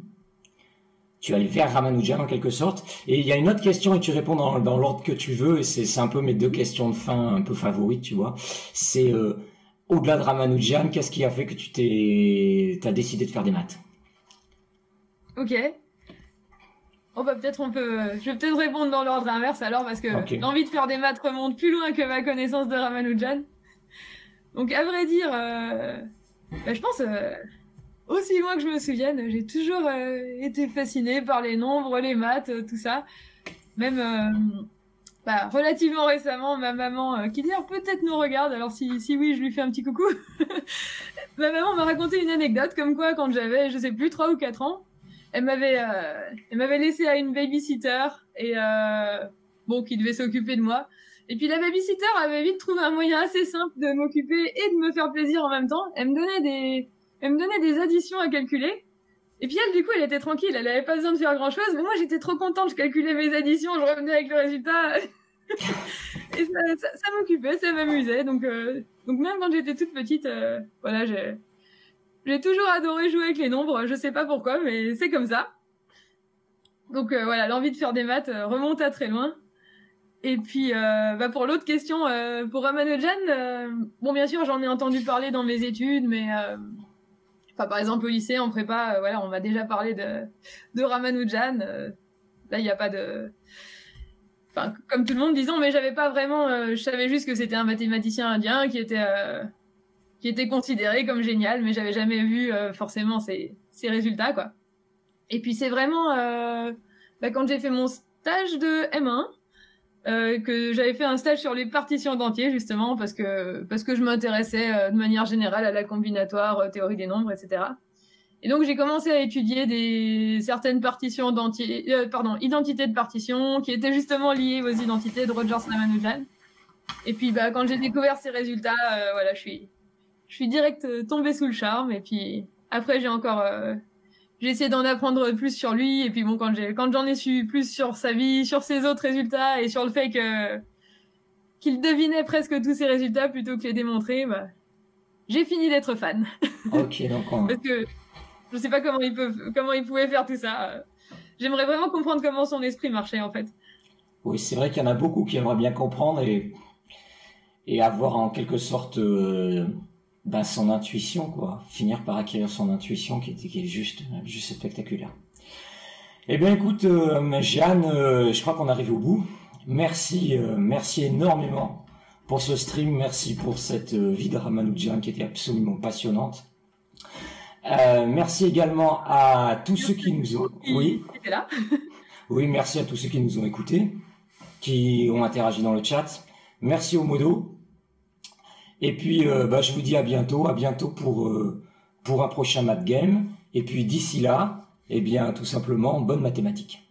es allé vers Ramanujan en quelque sorte? Et il y a une autre question et tu réponds dans l'ordre que tu veux, et c'est un peu mes deux questions de fin un peu favorites, tu vois. C'est au-delà de Ramanujan, qu'est-ce qui a fait que t'as décidé de faire des maths? Ok. Je vais peut-être répondre dans l'ordre inverse alors, parce que l'envie de faire des maths remonte plus loin que ma connaissance de Ramanujan. Donc à vrai dire, je pense aussi loin que je me souvienne, j'ai toujours été fascinée par les nombres, les maths, tout ça. Même relativement récemment, ma maman, qui d'ailleurs peut-être nous regarde, alors si oui, je lui fais un petit coucou. Ma maman m'a raconté une anecdote comme quoi, quand j'avais, je sais plus, 3 ou 4 ans, elle m'avait laissé à une babysitter et qui devait s'occuper de moi. Et puis la babysitter avait vite trouvé un moyen assez simple de m'occuper et de me faire plaisir en même temps. Elle me donnait des additions à calculer. Et puis elle, du coup, elle était tranquille, elle avait pas besoin de faire grand chose. Mais moi, j'étais trop contente, je calculais mes additions, je revenais avec le résultat. Et ça m'occupait, ça m'amusait. Donc même quand j'étais toute petite, voilà, j'ai toujours adoré jouer avec les nombres. Je sais pas pourquoi, mais c'est comme ça. Donc voilà, l'envie de faire des maths remonte à très loin. Et puis pour l'autre question, pour Ramanujan, bien sûr, j'en ai entendu parler dans mes études, mais par exemple au lycée, en prépa, voilà, on m'a déjà parlé de Ramanujan. Là, il n'y a pas de... Enfin, comme tout le monde, disons, mais j'avais pas vraiment... je savais juste que c'était un mathématicien indien qui était considéré comme génial, mais j'avais jamais vu forcément ses résultats, quoi. Et puis c'est vraiment quand j'ai fait mon stage de M1, que j'avais fait un stage sur les partitions d'entiers, justement, parce que je m'intéressais de manière générale à la combinatoire, théorie des nombres, etc. Et donc j'ai commencé à étudier certaines partitions d'entiers, identités de partitions, qui étaient justement liées aux identités de Rogers-Ramanujan. Et puis quand j'ai découvert ces résultats, voilà, je suis direct tombée sous le charme. Et puis après j'ai essayé d'en apprendre plus sur lui. Et puis quand j'en ai su plus sur sa vie, sur ses autres résultats et sur le fait qu'il devinait presque tous ses résultats plutôt que les démontrer, j'ai fini d'être fan. Ok, donc Parce que je sais pas comment il pouvait faire tout ça. J'aimerais vraiment comprendre comment son esprit marchait, en fait. Oui, c'est vrai qu'il y en a beaucoup qui aimeraient bien comprendre et avoir en quelque sorte son intuition, quoi. Finir par acquérir son intuition qui est juste spectaculaire. Eh bien, écoute, Jeanne, je crois qu'on arrive au bout. Merci énormément pour ce stream. Merci pour cette vie de Ramanujan qui était absolument passionnante. Merci également à tous ceux qui nous ont... Oui. Là. Oui, merci à tous ceux qui nous ont écoutés, qui ont interagi dans le chat. Merci au modo. Et puis, je vous dis à bientôt pour un prochain Math Game. Et puis d'ici là, tout simplement, bonne mathématiques.